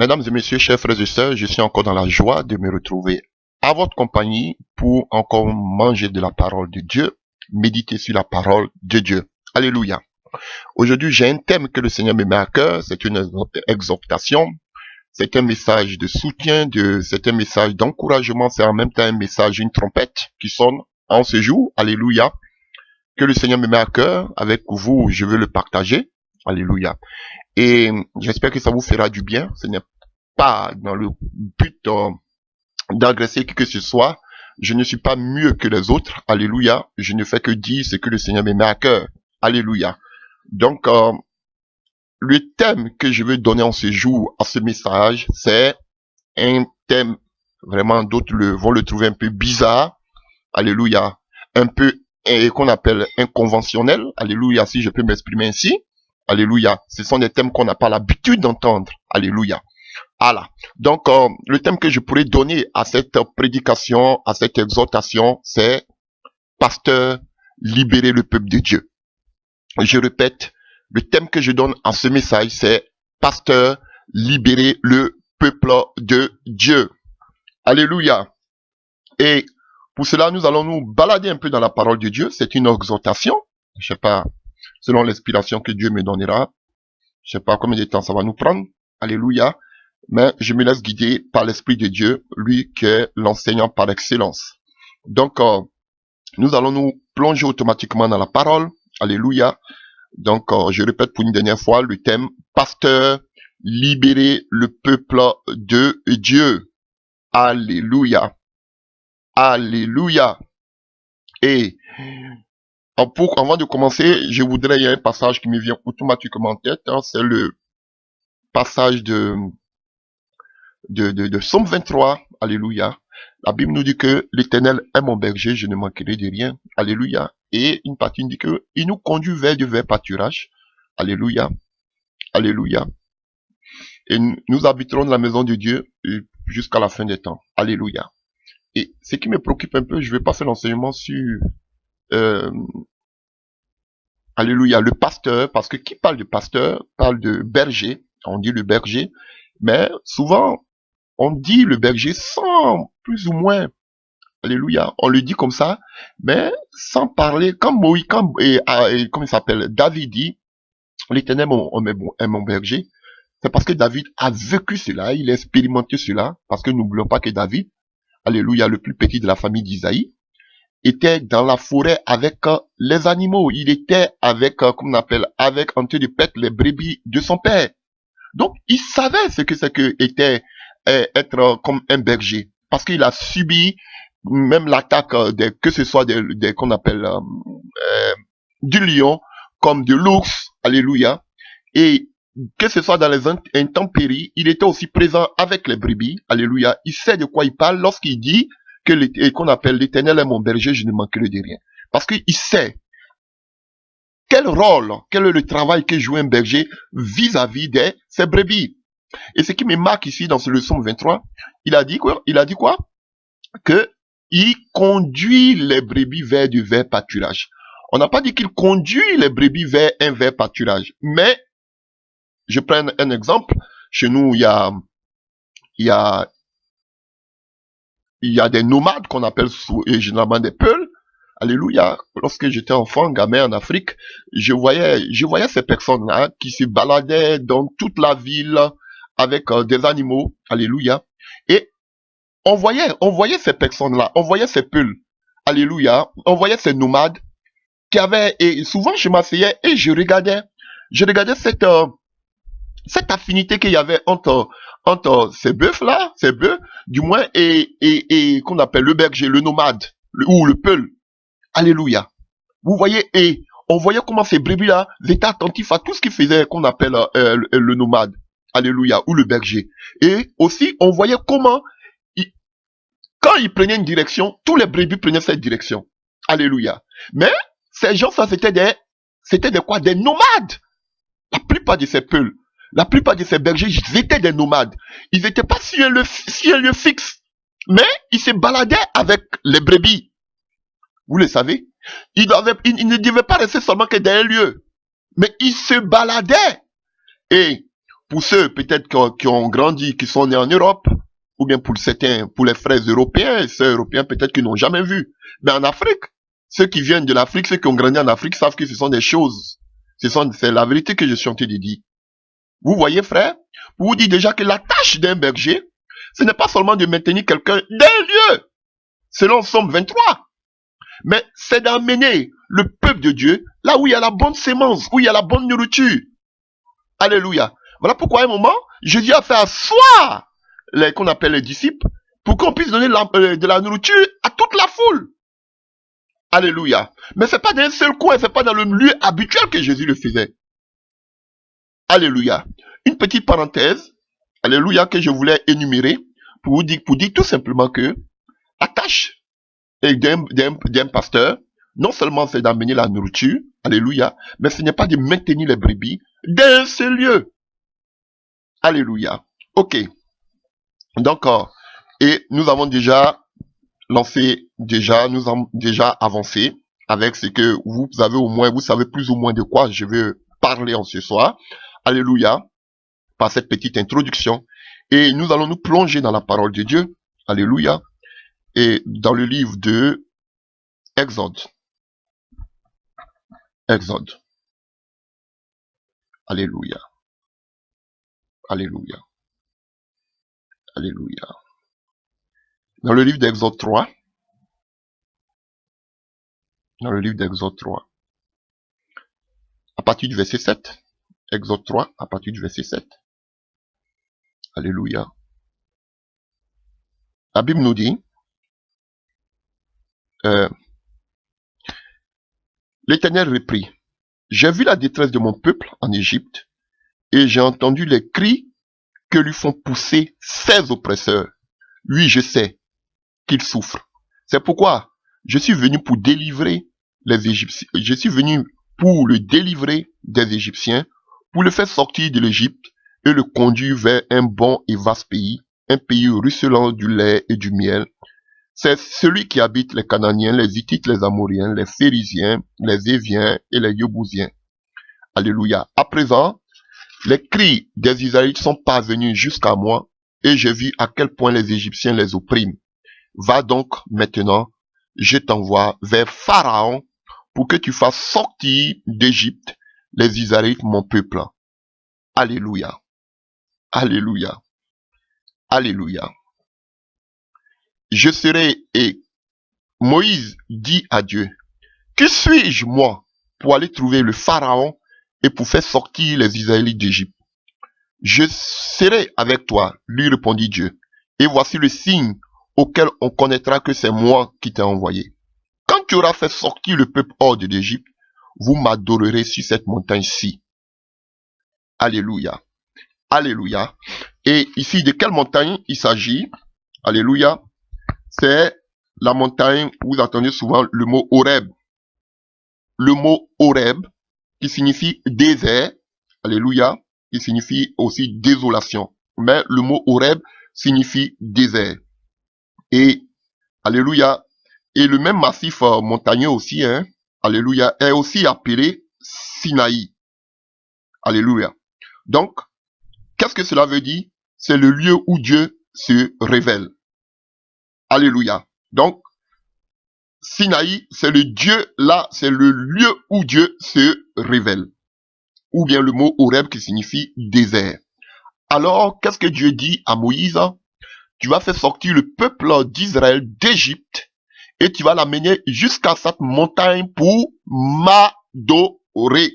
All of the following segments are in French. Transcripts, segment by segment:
Mesdames et messieurs, chers frères et sœurs, je suis encore dans la joie de me retrouver à votre compagnie pour encore manger de la parole de Dieu, méditer sur la parole de Dieu. Alléluia. Aujourd'hui, j'ai un thème que le Seigneur me met à cœur, c'est une exhortation, c'est un message de soutien, c'est un message d'encouragement, c'est en même temps un message, une trompette qui sonne en ce jour. Alléluia. Que le Seigneur me met à cœur, avec vous, je veux le partager. Alléluia. Et j'espère que ça vous fera du bien. Ce n'est pas dans le but d'agresser qui que ce soit. Je ne suis pas mieux que les autres. Alléluia. Je ne fais que dire ce que le Seigneur me met à cœur. Alléluia. Donc, le thème que je veux donner en ce jour à ce message, c'est un thème, vraiment d'autres vont le trouver un peu bizarre. Alléluia. Un peu, qu'on appelle inconventionnel. Alléluia, si je peux m'exprimer ainsi. Alléluia. Ce sont des thèmes qu'on n'a pas l'habitude d'entendre. Alléluia. Voilà. Donc, le thème que je pourrais donner à cette prédication, à cette exhortation, c'est Pasteur, libérer le peuple de Dieu. Je répète, le thème que je donne à ce message, c'est Pasteur, libérer le peuple de Dieu. Alléluia. Et pour cela, nous allons nous balader un peu dans la parole de Dieu. C'est une exhortation. Je sais pas, selon l'inspiration que Dieu me donnera. Je sais pas combien de temps ça va nous prendre. Alléluia. Mais je me laisse guider par l'Esprit de Dieu, lui qui est l'enseignant par excellence. Donc, nous allons nous plonger automatiquement dans la parole. Alléluia. Donc, je répète pour une dernière fois le thème Pasteur, libérer le peuple de Dieu. Alléluia. Alléluia. Et avant de commencer, il y a un passage qui me vient automatiquement en tête. C'est le passage de Psaume 23. Alléluia. La Bible nous dit que l'Éternel est mon berger, je ne manquerai de rien. Alléluia. Et une partie nous dit que il nous conduit vers du vert pâturage. Alléluia. Alléluia. Et nous habiterons dans la maison de Dieu jusqu'à la fin des temps. Alléluia. Et ce qui me préoccupe un peu, je vais passer l'enseignement sur alléluia, le pasteur, parce que qui parle de pasteur parle de berger. On dit le berger, mais souvent on dit le berger sans plus ou moins, alléluia, on le dit comme ça, mais sans parler, comme Moïse, comme il s'appelle, David dit, l'Éternel est mon berger. C'est parce que David a vécu cela, il a expérimenté cela, parce que n'oublions pas que David, alléluia, le plus petit de la famille d'Isaïe, était dans la forêt avec les animaux. Il était avec, comme on appelle, avec en train de paître les brebis de son père. Donc, il savait ce que c'est que était être comme un berger, parce qu'il a subi même l'attaque que ce soit des qu'on appelle du lion, comme de l'ours, alléluia, et que ce soit dans les intempéries, il était aussi présent avec les brebis, alléluia. Il sait de quoi il parle lorsqu'il dit qu'on appelle l'Éternel est mon berger, je ne manquerai de rien. Parce qu'il sait quel rôle, quel est le travail que joue un berger vis-à-vis de ses brebis. Et ce qui me marque ici dans ce leçon 23, il a dit quoi? Que il conduit les brebis vers du vert pâturage. On n'a pas dit qu'il conduit les brebis vers un vert pâturage, mais je prends un exemple. Chez nous, il y a des nomades qu'on appelle généralement des peuls. Alléluia. Lorsque j'étais enfant, gamin en Afrique, je voyais ces personnes-là qui se baladaient dans toute la ville avec des animaux. Alléluia. Et on voyait ces personnes-là, on voyait ces peuls. Alléluia. On voyait ces nomades qui avaient, et souvent je m'asseyais et je regardais cette affinité qu'il y avait entre ces bœufs-là, du moins, et qu'on appelle le berger, le nomade, ou le peul. Alléluia. Vous voyez, et on voyait comment ces brebis-là étaient attentifs à tout ce qu'ils faisaient, qu'on appelle le nomade. Alléluia, ou le berger. Et aussi, on voyait comment, quand ils prenaient une direction, tous les brebis prenaient cette direction. Alléluia. Mais, ces gens, ça, c'était des quoi? Des nomades. La plupart de ces peuls, la plupart de ces bergers, ils étaient des nomades. Ils n'étaient pas sur un lieu fixe. Mais, ils se baladaient avec les brebis. Vous le savez? Ils ne devaient pas rester seulement que dans un lieu. Mais ils se baladaient. Et pour ceux peut-être qui ont grandi, qui sont nés en Europe, ou bien pour certains, pour les frères européens, ceux européens peut-être qui n'ont jamais vu. Mais en Afrique, ceux qui viennent de l'Afrique, ceux qui ont grandi en Afrique savent que ce sont des choses. C'est la vérité que je suis en train de dire. Vous voyez, frère, pour vous dire déjà que la tâche d'un berger, ce n'est pas seulement de maintenir quelqu'un d'un lieu, selon Somme 23, mais c'est d'amener le peuple de Dieu là où il y a la bonne sémence, où il y a la bonne nourriture. Alléluia. Voilà pourquoi à un moment, Jésus a fait asseoir qu'on appelle les disciples pour qu'on puisse donner de la nourriture à toute la foule. Alléluia. Mais c'est pas d'un seul coin, c'est pas dans le lieu habituel que Jésus le faisait. Alléluia. Une petite parenthèse, alléluia, que je voulais énumérer pour vous dire tout simplement que la tâche d'un pasteur, non seulement c'est d'amener la nourriture, alléluia, mais ce n'est pas de maintenir les brebis d'un seul lieu. Alléluia. Ok. Donc, et nous avons déjà lancé, nous avons déjà avancé avec ce que vous avez au moins, vous savez plus ou moins de quoi je vais parler en ce soir. Alléluia. Par cette petite introduction. Et nous allons nous plonger dans la parole de Dieu. Alléluia. Et dans le livre de Exode. Exode. Alléluia. Alléluia. Alléluia. Dans le livre d'Exode 3. Dans le livre d'Exode 3. À partir du verset 7. Exode 3, à partir du verset 7. Alléluia. La Bible nous dit, l'Éternel reprit, j'ai vu la détresse de mon peuple en Égypte, et j'ai entendu les cris que lui font pousser ses oppresseurs. Oui, je sais qu'il souffre. C'est pourquoi je suis venu pour délivrer les Égyptiens. Je suis venu pour le délivrer des Égyptiens, pour le faire sortir de l'Égypte et le conduire vers un bon et vaste pays, un pays ruisselant du lait et du miel. C'est celui qui habite les Canaaniens, les Hittites, les Amoriens, les Phérésiens, les Éviens et les Yébousiens. Alléluia. À présent, les cris des Israélites sont parvenus jusqu'à moi et j'ai vu à quel point les Égyptiens les oppriment. Va donc maintenant, je t'envoie vers Pharaon pour que tu fasses sortir d'Égypte les Israélites, mon peuple. Alléluia. Alléluia. Alléluia. Je serai, et Moïse dit à Dieu, que suis-je moi pour aller trouver le Pharaon et pour faire sortir les Israélites d'Égypte? Je serai avec toi, lui répondit Dieu, et voici le signe auquel on connaîtra que c'est moi qui t'ai envoyé. Quand tu auras fait sortir le peuple hors de l'Égypte, vous m'adorerez sur cette montagne-ci. Alléluia. Alléluia. Et ici, de quelle montagne il s'agit? Alléluia. C'est la montagne où vous entendez souvent le mot Horeb. Le mot Horeb, qui signifie désert. Alléluia. Qui signifie aussi désolation. Mais le mot Horeb signifie désert. Et, alléluia. Et le même massif montagneux aussi, alléluia, est aussi appelé Sinaï. Alléluia. Donc, qu'est-ce que cela veut dire? C'est le lieu où Dieu se révèle. Alléluia. Donc, Sinaï, c'est le Dieu, là, c'est le lieu où Dieu se révèle. Ou bien le mot Horeb qui signifie désert. Alors, qu'est-ce que Dieu dit à Moïse? Tu vas faire sortir le peuple d'Israël d'Égypte et tu vas l'amener jusqu'à cette montagne pour m'adorer.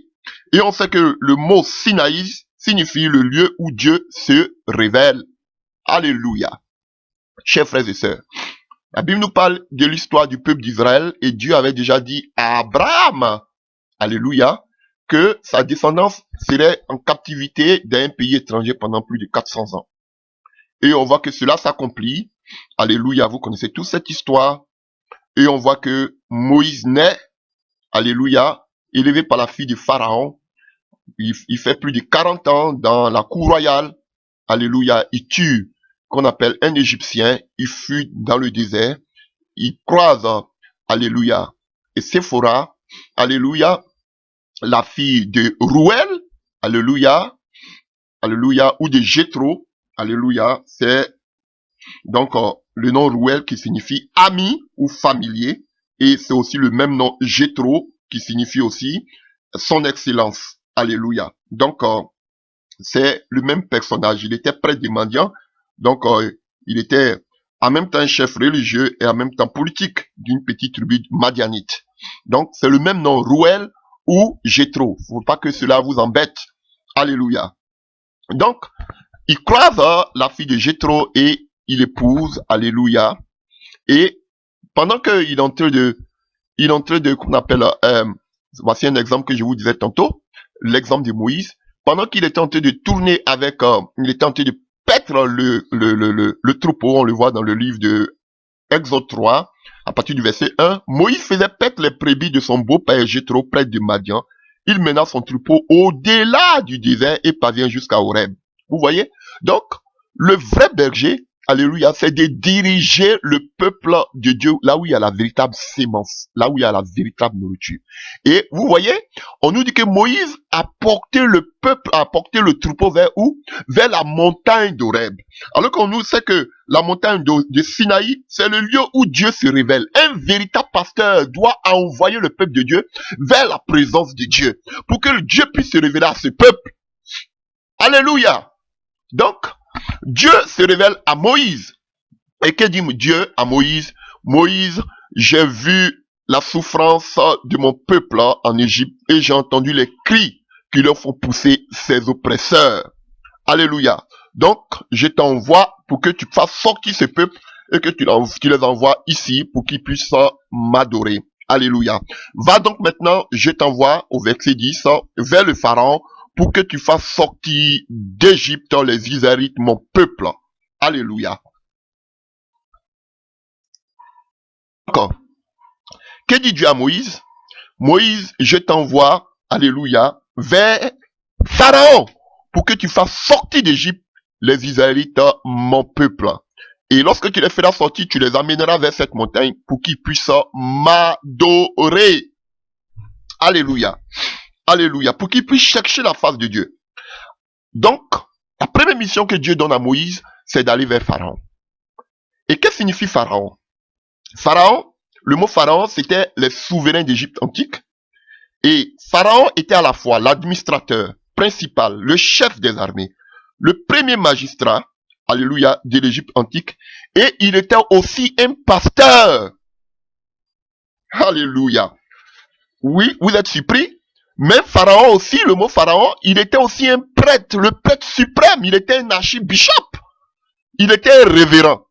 Et on sait que le mot Sinaï signifie le lieu où Dieu se révèle. Alléluia. Chers frères et sœurs, la Bible nous parle de l'histoire du peuple d'Israël et Dieu avait déjà dit à Abraham, alléluia, que sa descendance serait en captivité dans un pays étranger pendant plus de 400 ans. Et on voit que cela s'accomplit. Alléluia, vous connaissez toute cette histoire. Et on voit que Moïse naît, alléluia, élevé par la fille de Pharaon. Il fait plus de 40 ans dans la cour royale. Alléluia, il tue qu'on appelle un Égyptien. Il fuit dans le désert. Il croise, alléluia, et Séphora, alléluia, la fille de Rouel, alléluia, alléluia, ou de Jéthro, alléluia, c'est donc le nom Rouel qui signifie ami ou familier, et c'est aussi le même nom Jéthro qui signifie aussi son excellence, alléluia. Donc c'est le même personnage, il était prêtre des mendiants, donc il était en même temps chef religieux et en même temps politique d'une petite tribu madianite. Donc c'est le même nom Rouel ou Jéthro, faut pas que cela vous embête, alléluia. Donc il croise la fille de Jéthro et il épouse, alléluia. Et pendant qu'il est en train de, qu'on appelle, voici un exemple que je vous disais tantôt, l'exemple de Moïse. Pendant qu'il était en train de tourner avec, il était en train de paître le troupeau, on le voit dans le livre de Exode 3, à partir du verset 1, Moïse faisait paître les brebis de son beau-père Jéthro près de Madian. Il mena son troupeau au-delà du désert et parvient jusqu'à Horeb. Vous voyez? Donc, le vrai berger, alléluia, c'est de diriger le peuple de Dieu là où il y a la véritable sémence, là où il y a la véritable nourriture. Et vous voyez, on nous dit que Moïse a porté le peuple, a porté le troupeau vers où? Vers la montagne d'Horeb. Alors qu'on nous sait que la montagne de Sinaï, c'est le lieu où Dieu se révèle. Un véritable pasteur doit envoyer le peuple de Dieu vers la présence de Dieu, pour que Dieu puisse se révéler à ce peuple. Alléluia. Donc, Dieu se révèle à Moïse. Et que dit Dieu à Moïse? Moïse, j'ai vu la souffrance de mon peuple en Égypte et j'ai entendu les cris qui leur font pousser ses oppresseurs. Alléluia. Donc, je t'envoie pour que tu fasses sortir ce peuple et que tu les envoies ici pour qu'ils puissent m'adorer. Alléluia. Va donc maintenant, je t'envoie au verset 10 vers le Pharaon pour que tu fasses sortir d'Égypte les Israélites, mon peuple. Alléluia. D'accord. Que dit Dieu à Moïse? Moïse, je t'envoie, alléluia, vers Pharaon pour que tu fasses sortir d'Égypte les Israélites, mon peuple. Et lorsque tu les feras sortir, tu les amèneras vers cette montagne pour qu'ils puissent m'adorer. Alléluia. Alléluia. Pour qu'ils puissent chercher la face de Dieu. Donc, la première mission que Dieu donne à Moïse, c'est d'aller vers Pharaon. Et qu'est-ce que signifie Pharaon? Pharaon, le mot Pharaon, c'était les souverains d'Égypte antique. Et Pharaon était à la fois l'administrateur principal, le chef des armées, le premier magistrat, alléluia, de l'Égypte antique. Et il était aussi un pasteur. Alléluia. Oui, vous êtes surpris? Mais Pharaon aussi, le mot Pharaon, il était aussi un prêtre, le prêtre suprême. Il était un archibishop. Il était un révérend.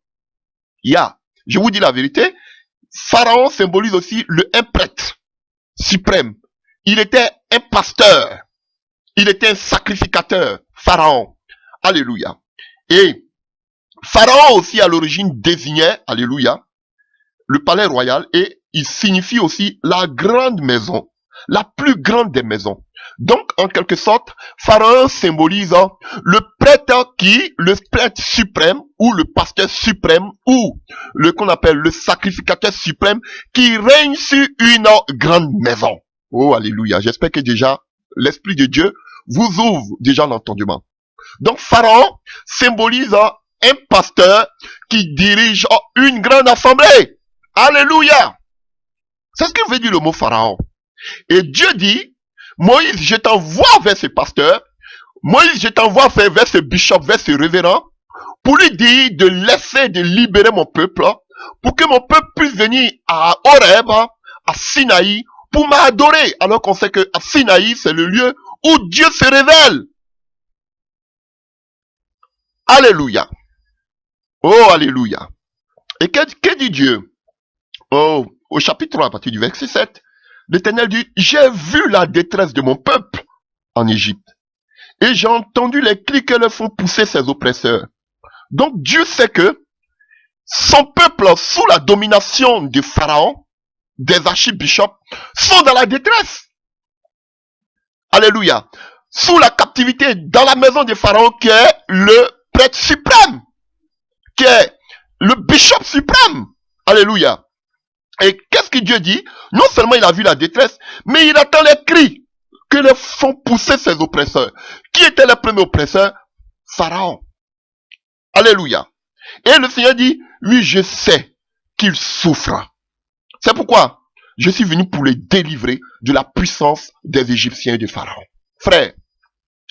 Je vous dis la vérité, Pharaon symbolise aussi un prêtre suprême. Il était un pasteur. Il était un sacrificateur. Pharaon. Alléluia. Et Pharaon aussi à l'origine désignait, alléluia, le palais royal et il signifie aussi la grande maison. La plus grande des maisons. Donc, en quelque sorte, Pharaon symbolise le prêtre suprême, ou le pasteur suprême, ou qu'on appelle le sacrificateur suprême, qui règne sur une grande maison. Oh, alléluia. J'espère que déjà, l'Esprit de Dieu vous ouvre déjà l'entendement. Donc, Pharaon symbolise un pasteur qui dirige une grande assemblée. Alléluia. C'est ce que veut dire le mot Pharaon. Et Dieu dit, Moïse, je t'envoie vers ce pasteur, Moïse, je t'envoie vers ce bishop, vers ce révérend, pour lui dire de laisser, de libérer mon peuple, pour que mon peuple puisse venir à Horeb, à Sinaï, pour m'adorer, alors qu'on sait que à Sinaï, c'est le lieu où Dieu se révèle. Alléluia. Oh, alléluia. Et que dit Dieu? Oh, au chapitre 3, à partir du verset 7, l'Éternel dit, j'ai vu la détresse de mon peuple en Égypte. Et j'ai entendu les cris que leur font pousser ses oppresseurs. Donc Dieu sait que son peuple, sous la domination de Pharaon, des archibishops, sont dans la détresse. Alléluia. Sous la captivité dans la maison de Pharaon, qui est le prêtre suprême, qui est le bishop suprême. Alléluia. Et qu'est-ce que Dieu dit? Non seulement il a vu la détresse, mais il attend les cris que les font pousser ses oppresseurs. Qui étaient les premiers oppresseurs? Pharaon. Alléluia. Et le Seigneur dit, oui, je sais qu'il souffre. C'est pourquoi je suis venu pour les délivrer de la puissance des Égyptiens et de Pharaon. Frère,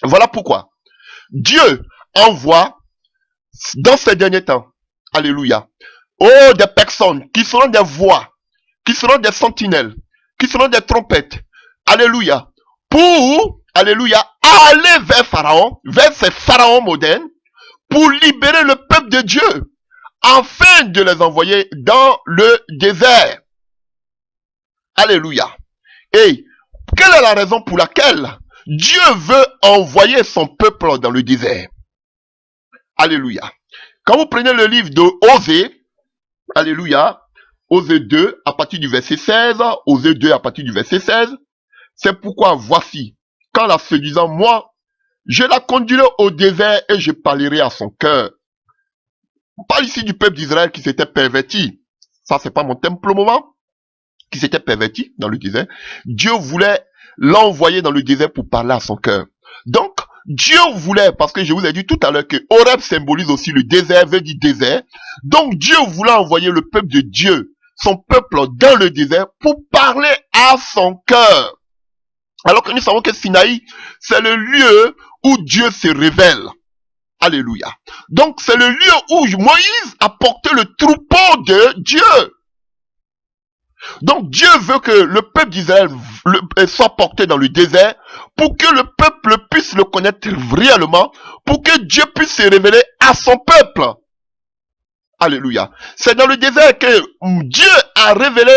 voilà pourquoi Dieu envoie dans ces derniers temps, alléluia, oh, des personnes qui seront des voix, qui seront des sentinelles, qui seront des trompettes, alléluia, pour, alléluia, aller vers ces pharaons modernes, pour libérer le peuple de Dieu, afin de les envoyer dans le désert. Alléluia. Et quelle est la raison pour laquelle Dieu veut envoyer son peuple dans le désert? Alléluia. Quand vous prenez le livre de Osée, alléluia, Osée 2 à partir du verset 16, Osée 2 à partir du verset 16, c'est pourquoi voici, quand la se disant, moi, je la conduirai au désert et je parlerai à son cœur. On parle ici du peuple d'Israël qui s'était perverti. Ça, c'est pas mon thème pour le moment. Qui s'était perverti dans le désert. Dieu voulait l'envoyer dans le désert pour parler à son cœur. Donc, Dieu voulait, parce que je vous ai dit tout à l'heure que Horeb symbolise aussi le désert, veut dire désert. Donc, Dieu voulait envoyer le peuple de Dieu, son peuple dans le désert pour parler à son cœur. Alors que nous savons que Sinaï, c'est le lieu où Dieu se révèle. Alléluia. Donc, c'est le lieu où Moïse a porté le troupeau de Dieu. Donc Dieu veut que le peuple d'Israël soit porté dans le désert pour que le peuple puisse le connaître réellement, pour que Dieu puisse se révéler à son peuple. Alléluia. C'est dans le désert que Dieu a révélé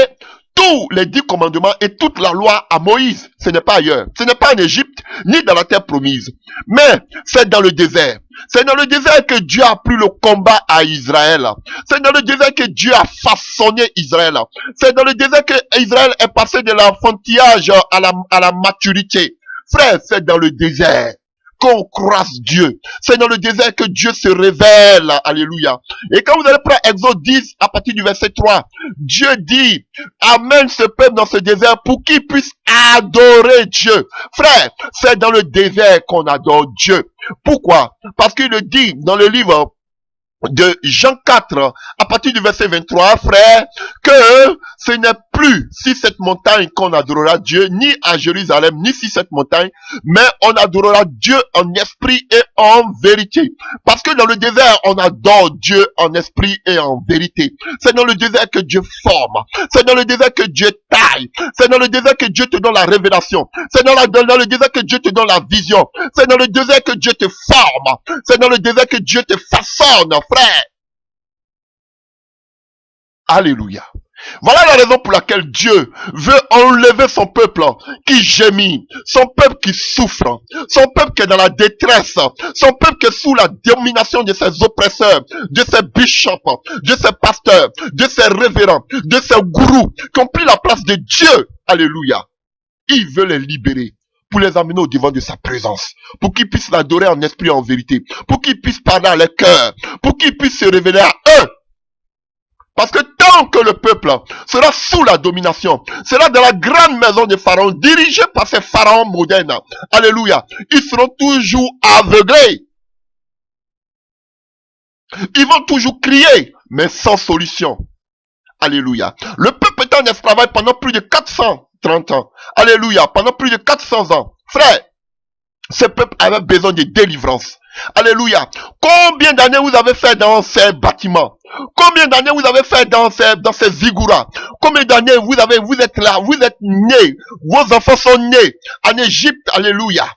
tous les 10 commandements et toute la loi à Moïse. Ce n'est pas ailleurs. Ce n'est pas en Égypte, ni dans la terre promise. Mais c'est dans le désert. C'est dans le désert que Dieu a pris le combat à Israël. C'est dans le désert que Dieu a façonné Israël. C'est dans le désert que Israël est passé de l'enfantillage à la maturité. Frère, c'est dans le désert qu'on croise Dieu. C'est dans le désert que Dieu se révèle. Alléluia. Et quand vous allez prendre Exode 10 à partir du verset 3, Dieu dit, amène ce peuple dans ce désert pour qu'il puisse adorer Dieu. Frère, c'est dans le désert qu'on adore Dieu. Pourquoi? Parce qu'il le dit dans le livre de Jean 4, à partir du verset 23, frère, que ce n'est plus sur cette montagne qu'on adorera Dieu, ni à Jérusalem, ni sur cette montagne, mais on adorera Dieu en esprit et en vérité. Parce que dans le désert, on adore Dieu en esprit et en vérité. C'est dans le désert que Dieu forme. C'est dans le désert que Dieu taille. C'est dans le désert que Dieu te donne la révélation. C'est dans le désert que Dieu te donne la vision. C'est dans le désert que Dieu te forme. C'est dans le désert que Dieu te façonne, frère. Alléluia. Voilà la raison pour laquelle Dieu veut enlever son peuple qui gémit, son peuple qui souffre, son peuple qui est dans la détresse, son peuple qui est sous la domination de ses oppresseurs, de ses bishops, de ses pasteurs, de ses révérends, de ses gourous, qui ont pris la place de Dieu. Alléluia. Il veut les libérer pour les amener au devant de sa présence, pour qu'ils puissent l'adorer en esprit et en vérité, pour qu'ils puissent parler à leur cœur, pour qu'ils puissent se révéler à eux. Parce que tant que le peuple sera sous la domination, sera dans la grande maison de Pharaon, dirigé par ces pharaons modernes, alléluia, ils seront toujours aveuglés. Ils vont toujours crier, mais sans solution. Alléluia. Le peuple est en esclavage pendant plus de 430 ans. Alléluia. Pendant plus de 400 ans. Frère, ce peuple avait besoin de délivrance. Alléluia. Combien d'années vous avez fait dans ces bâtiments? Combien d'années vous avez fait dans ces zigouras? Combien d'années vous êtes là, vous êtes nés, vos enfants sont nés en Égypte? Alléluia.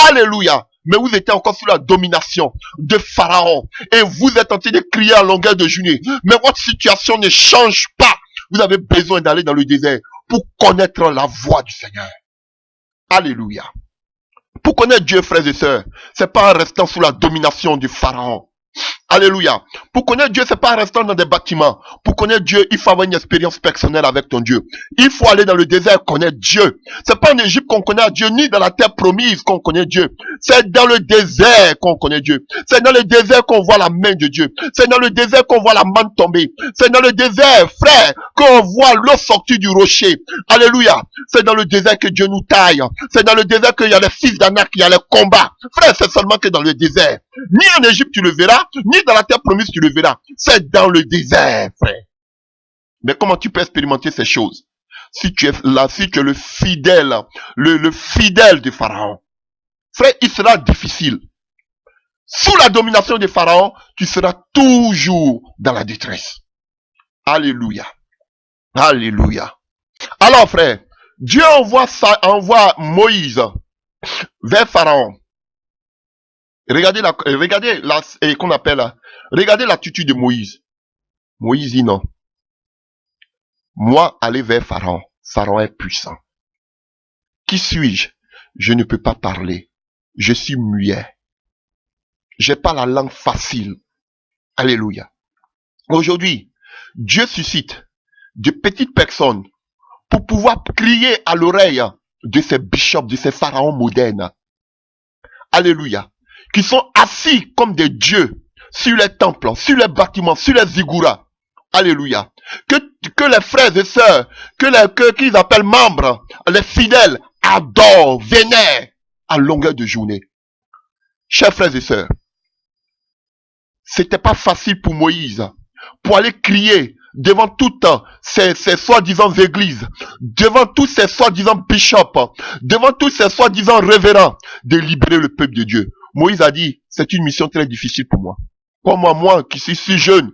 Alléluia. Mais vous étiez encore sous la domination de Pharaon. Et vous êtes en train de crier à longueur de journée. Mais votre situation ne change pas. Vous avez besoin d'aller dans le désert pour connaître la voix du Seigneur. Alléluia. Pour connaître Dieu, frères et sœurs, c'est pas en restant sous la domination du Pharaon. Alléluia. Pour connaître Dieu, c'est pas en restant dans des bâtiments. Pour connaître Dieu, il faut avoir une expérience personnelle avec ton Dieu. Il faut aller dans le désert connaître Dieu. C'est pas en Égypte qu'on connaît Dieu, ni dans la terre promise qu'on connaît Dieu. C'est dans le désert qu'on connaît Dieu. C'est dans le désert qu'on voit la main de Dieu. C'est dans le désert qu'on voit la manne tomber. C'est dans le désert, frère, qu'on voit l'eau sortir du rocher. Alléluia. C'est dans le désert que Dieu nous taille. C'est dans le désert qu'il y a les fils d'Anak, il y a les combats. Frère, c'est seulement que dans le désert Ni en Égypte tu le verras, ni dans la terre promise tu le verras. C'est dans le désert, frère. Mais comment tu peux expérimenter ces choses? Si tu es là, si tu es le fidèle de Pharaon. Frère, il sera difficile. Sous la domination de Pharaon, tu seras toujours dans la détresse. Alléluia. Alléluia. Alors, frère, Dieu envoie Moïse vers Pharaon. Regardez regardez l'attitude de Moïse. Moïse dit non. Moi, aller vers Pharaon. Pharaon est puissant. Qui suis-je? Je ne peux pas parler. Je suis muet. J'ai pas la langue facile. Alléluia. Aujourd'hui, Dieu suscite de petites personnes pour pouvoir crier à l'oreille de ces bishops, de ces pharaons modernes. Alléluia. Qui sont assis comme des dieux sur les temples, sur les bâtiments, sur les zigouras. Alléluia. Que les frères et sœurs, qu'ils appellent membres, les fidèles, adorent, vénèrent à longueur de journée. Chers frères et sœurs, c'était pas facile pour Moïse pour aller crier devant toutes ces soi-disant églises, devant tous ces soi-disant bishops, devant tous ces soi-disant révérends, de libérer le peuple de Dieu. Moïse a dit, c'est une mission très difficile pour moi. Comment moi, qui suis si jeune,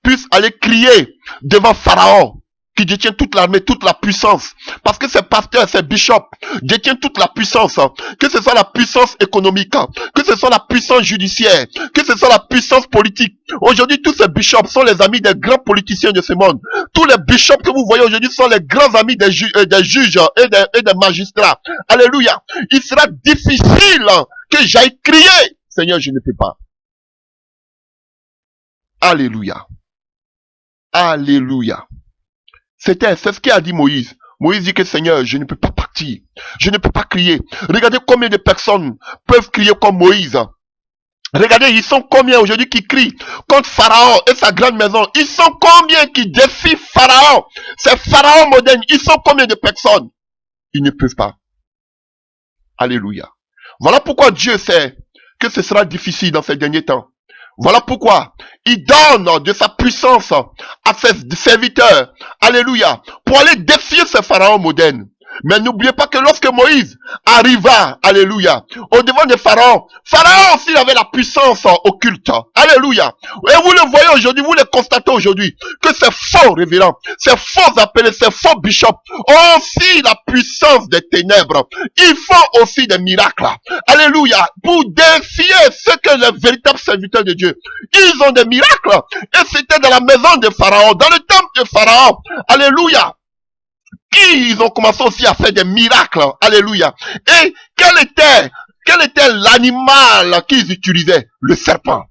puisse aller crier devant Pharaon, qui détient toute l'armée, toute la puissance. Parce que ces pasteurs, ces bishops détiennent toute la puissance. Que ce soit la puissance économique, que ce soit la puissance judiciaire, que ce soit la puissance politique. Aujourd'hui, tous ces bishops sont les amis des grands politiciens de ce monde. Tous les bishops que vous voyez aujourd'hui sont les grands amis des juges et des magistrats. Alléluia. Il sera difficile que j'aille crier. Seigneur, je ne peux pas. Alléluia. Alléluia. C'est ce qu'a dit Moïse. Moïse dit que Seigneur, je ne peux pas partir. Je ne peux pas crier. Regardez combien de personnes peuvent crier comme Moïse. Regardez, ils sont combien aujourd'hui qui crient contre Pharaon et sa grande maison. Ils sont combien qui défient Pharaon. Ces pharaons modernes, ils sont combien de personnes? Ils ne peuvent pas. Alléluia. Voilà pourquoi Dieu sait que ce sera difficile dans ces derniers temps. Voilà pourquoi il donne de sa puissance à ses serviteurs, alléluia, pour aller défier ces pharaons modernes. Mais n'oubliez pas que lorsque Moïse arriva, alléluia, au devant des pharaons, Pharaon aussi avait la puissance occulte, alléluia. Et vous le voyez aujourd'hui, vous le constatez aujourd'hui, que ces faux révérends, ces faux appelés, ces faux bishops ont aussi la puissance des ténèbres. Ils font aussi des miracles, alléluia, pour défier ceux que les véritables serviteurs de Dieu. Ils ont des miracles, et c'était dans la maison de Pharaon, dans le temple de Pharaon, alléluia. Ils ont commencé aussi à faire des miracles. Alléluia. Et quel était l'animal qu'ils utilisaient? Le serpent.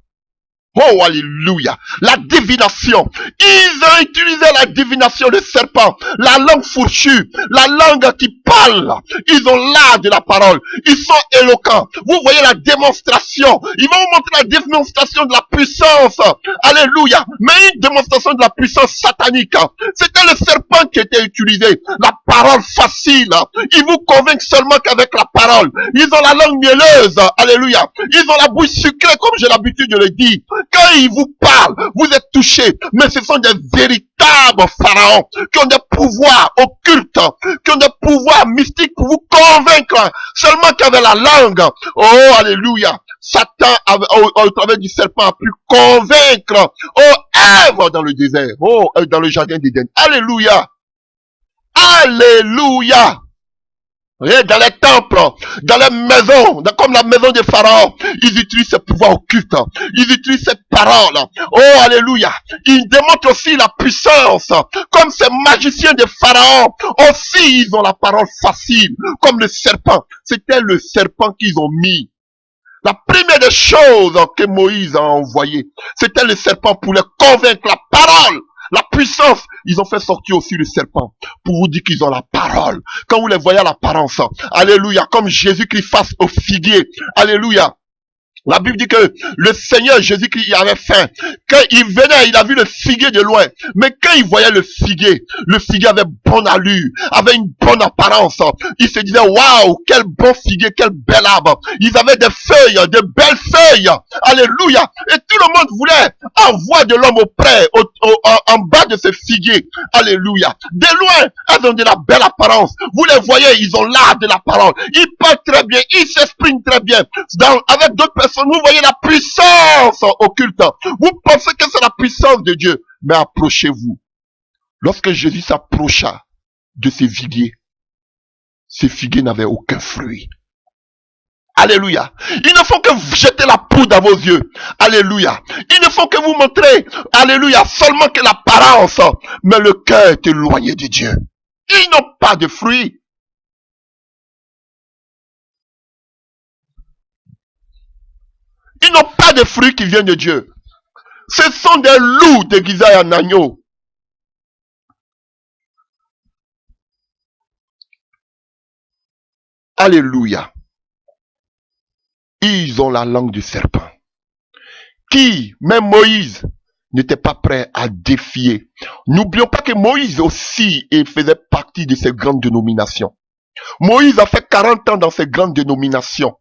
Oh, alléluia. La divination. Ils ont utilisé la divination, le serpent, la langue fourchue, la langue qui parle. Ils ont l'art de la parole. Ils sont éloquents. Vous voyez la démonstration. Ils vont vous montrer la démonstration de la puissance. Alléluia. Mais une démonstration de la puissance satanique. C'était le serpent qui était utilisé. La parole facile. Ils vous convainquent seulement qu'avec la parole. Ils ont la langue mielleuse. Alléluia. Ils ont la bouche sucrée, comme j'ai l'habitude de le dire. Quand ils vous parlent, vous êtes touchés. Mais ce sont des véritables pharaons qui ont des pouvoirs occultes, qui ont des pouvoirs mystiques pour vous convaincre seulement qu'avec la langue. Oh, alléluia. Satan, au travers du serpent, a pu convaincre, Ève dans le désert, dans le jardin d'Éden. Alléluia. Alléluia. Et dans les temples, dans les maisons, comme la maison des pharaons, ils utilisent ce pouvoir occulte, ils utilisent cette parole. Oh, alléluia. Ils démontrent aussi la puissance, comme ces magiciens des pharaons, aussi ils ont la parole facile, comme le serpent. C'était le serpent qu'ils ont mis. La première des choses que Moïse a envoyé, c'était le serpent pour les convaincre, la parole. La puissance, ils ont fait sortir aussi le serpent pour vous dire qu'ils ont la parole. Quand vous les voyez à l'apparence, alléluia, comme Jésus-Christ face au figuier, alléluia. La Bible dit que le Seigneur Jésus-Christ il avait faim. Quand il venait, il a vu le figuier de loin. Mais quand il voyait le figuier avait bonne allure, avait une bonne apparence. Il se disait, waouh, quel bon figuier, quel bel arbre. Ils avaient des feuilles, de belles feuilles. Alléluia. Et tout le monde voulait avoir de l'homme auprès, en bas de ce figuier. Alléluia. De loin, elles ont de la belle apparence. Vous les voyez, ils ont l'art de la parole. Ils parlent très bien, ils s'expriment très bien. Avec d'autres personnes, vous voyez la puissance occulte. Vous pensez que c'est la puissance de Dieu. Mais approchez-vous. Lorsque Jésus s'approcha de ces figuiers n'avaient aucun fruit. Alléluia. Il ne faut que vous jetez la poudre à vos yeux. Alléluia. Il ne faut que vous montrez, alléluia, seulement que l'apparence, mais le cœur est éloigné de Dieu. Ils n'ont pas de fruits. Ils n'ont pas de fruits qui viennent de Dieu. Ce sont des loups déguisés en agneaux. Alléluia. Ils ont la langue du serpent. Qui, même Moïse, n'était pas prêt à défier. N'oublions pas que Moïse aussi faisait partie de ces grandes dénominations. Moïse a fait 40 ans dans ces grandes dénominations.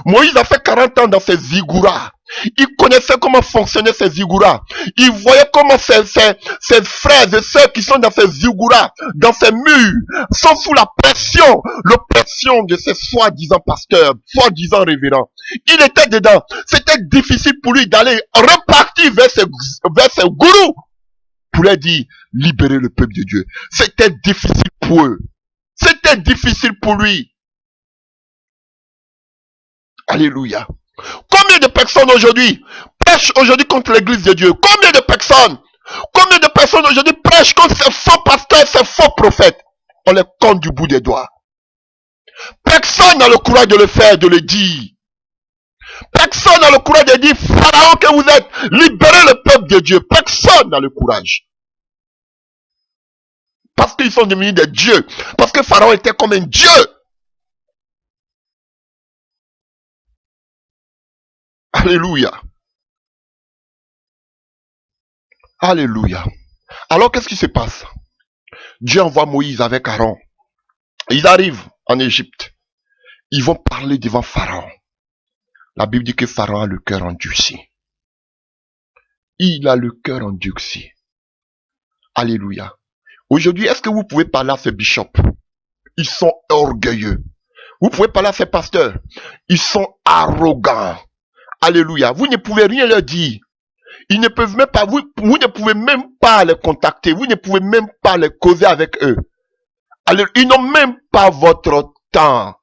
Moïse a fait 40 ans dans ces zigouras. Il connaissait comment fonctionnaient ces zigouras. Il voyait comment ses frères et sœurs qui sont dans ces zigouras, dans ces murs, sont sous la pression, l'oppression de ces soi-disant pasteurs, soi-disant révérends. Il était dedans. C'était difficile pour lui d'aller repartir vers ses gourous pour leur dire, libérez le peuple de Dieu. C'était difficile pour eux. C'était difficile pour lui. Alléluia. Combien de personnes aujourd'hui prêchent aujourd'hui contre l'église de Dieu? Combien de personnes aujourd'hui prêchent contre ces faux pasteurs, ces faux prophètes? On les compte du bout des doigts. Personne n'a le courage de le faire, de le dire. Personne n'a le courage de dire, Pharaon que vous êtes, libérez le peuple de Dieu. Personne n'a le courage. Parce qu'ils sont devenus des dieux. Parce que Pharaon était comme un dieu. Alléluia. Alléluia. Alors qu'est-ce qui se passe? Dieu envoie Moïse avec Aaron. Ils arrivent en Égypte. Ils vont parler devant Pharaon. La Bible dit que Pharaon a le cœur endurci. Il a le cœur endurci. Alléluia. Aujourd'hui, est-ce que vous pouvez parler à ces bishops? Ils sont orgueilleux. Vous pouvez parler à ces pasteurs? Ils sont arrogants. Alléluia. Vous ne pouvez rien leur dire. Ils ne peuvent même pas, vous ne pouvez même pas les contacter. Vous ne pouvez même pas les causer avec eux. Alléluia. Ils n'ont même pas votre temps.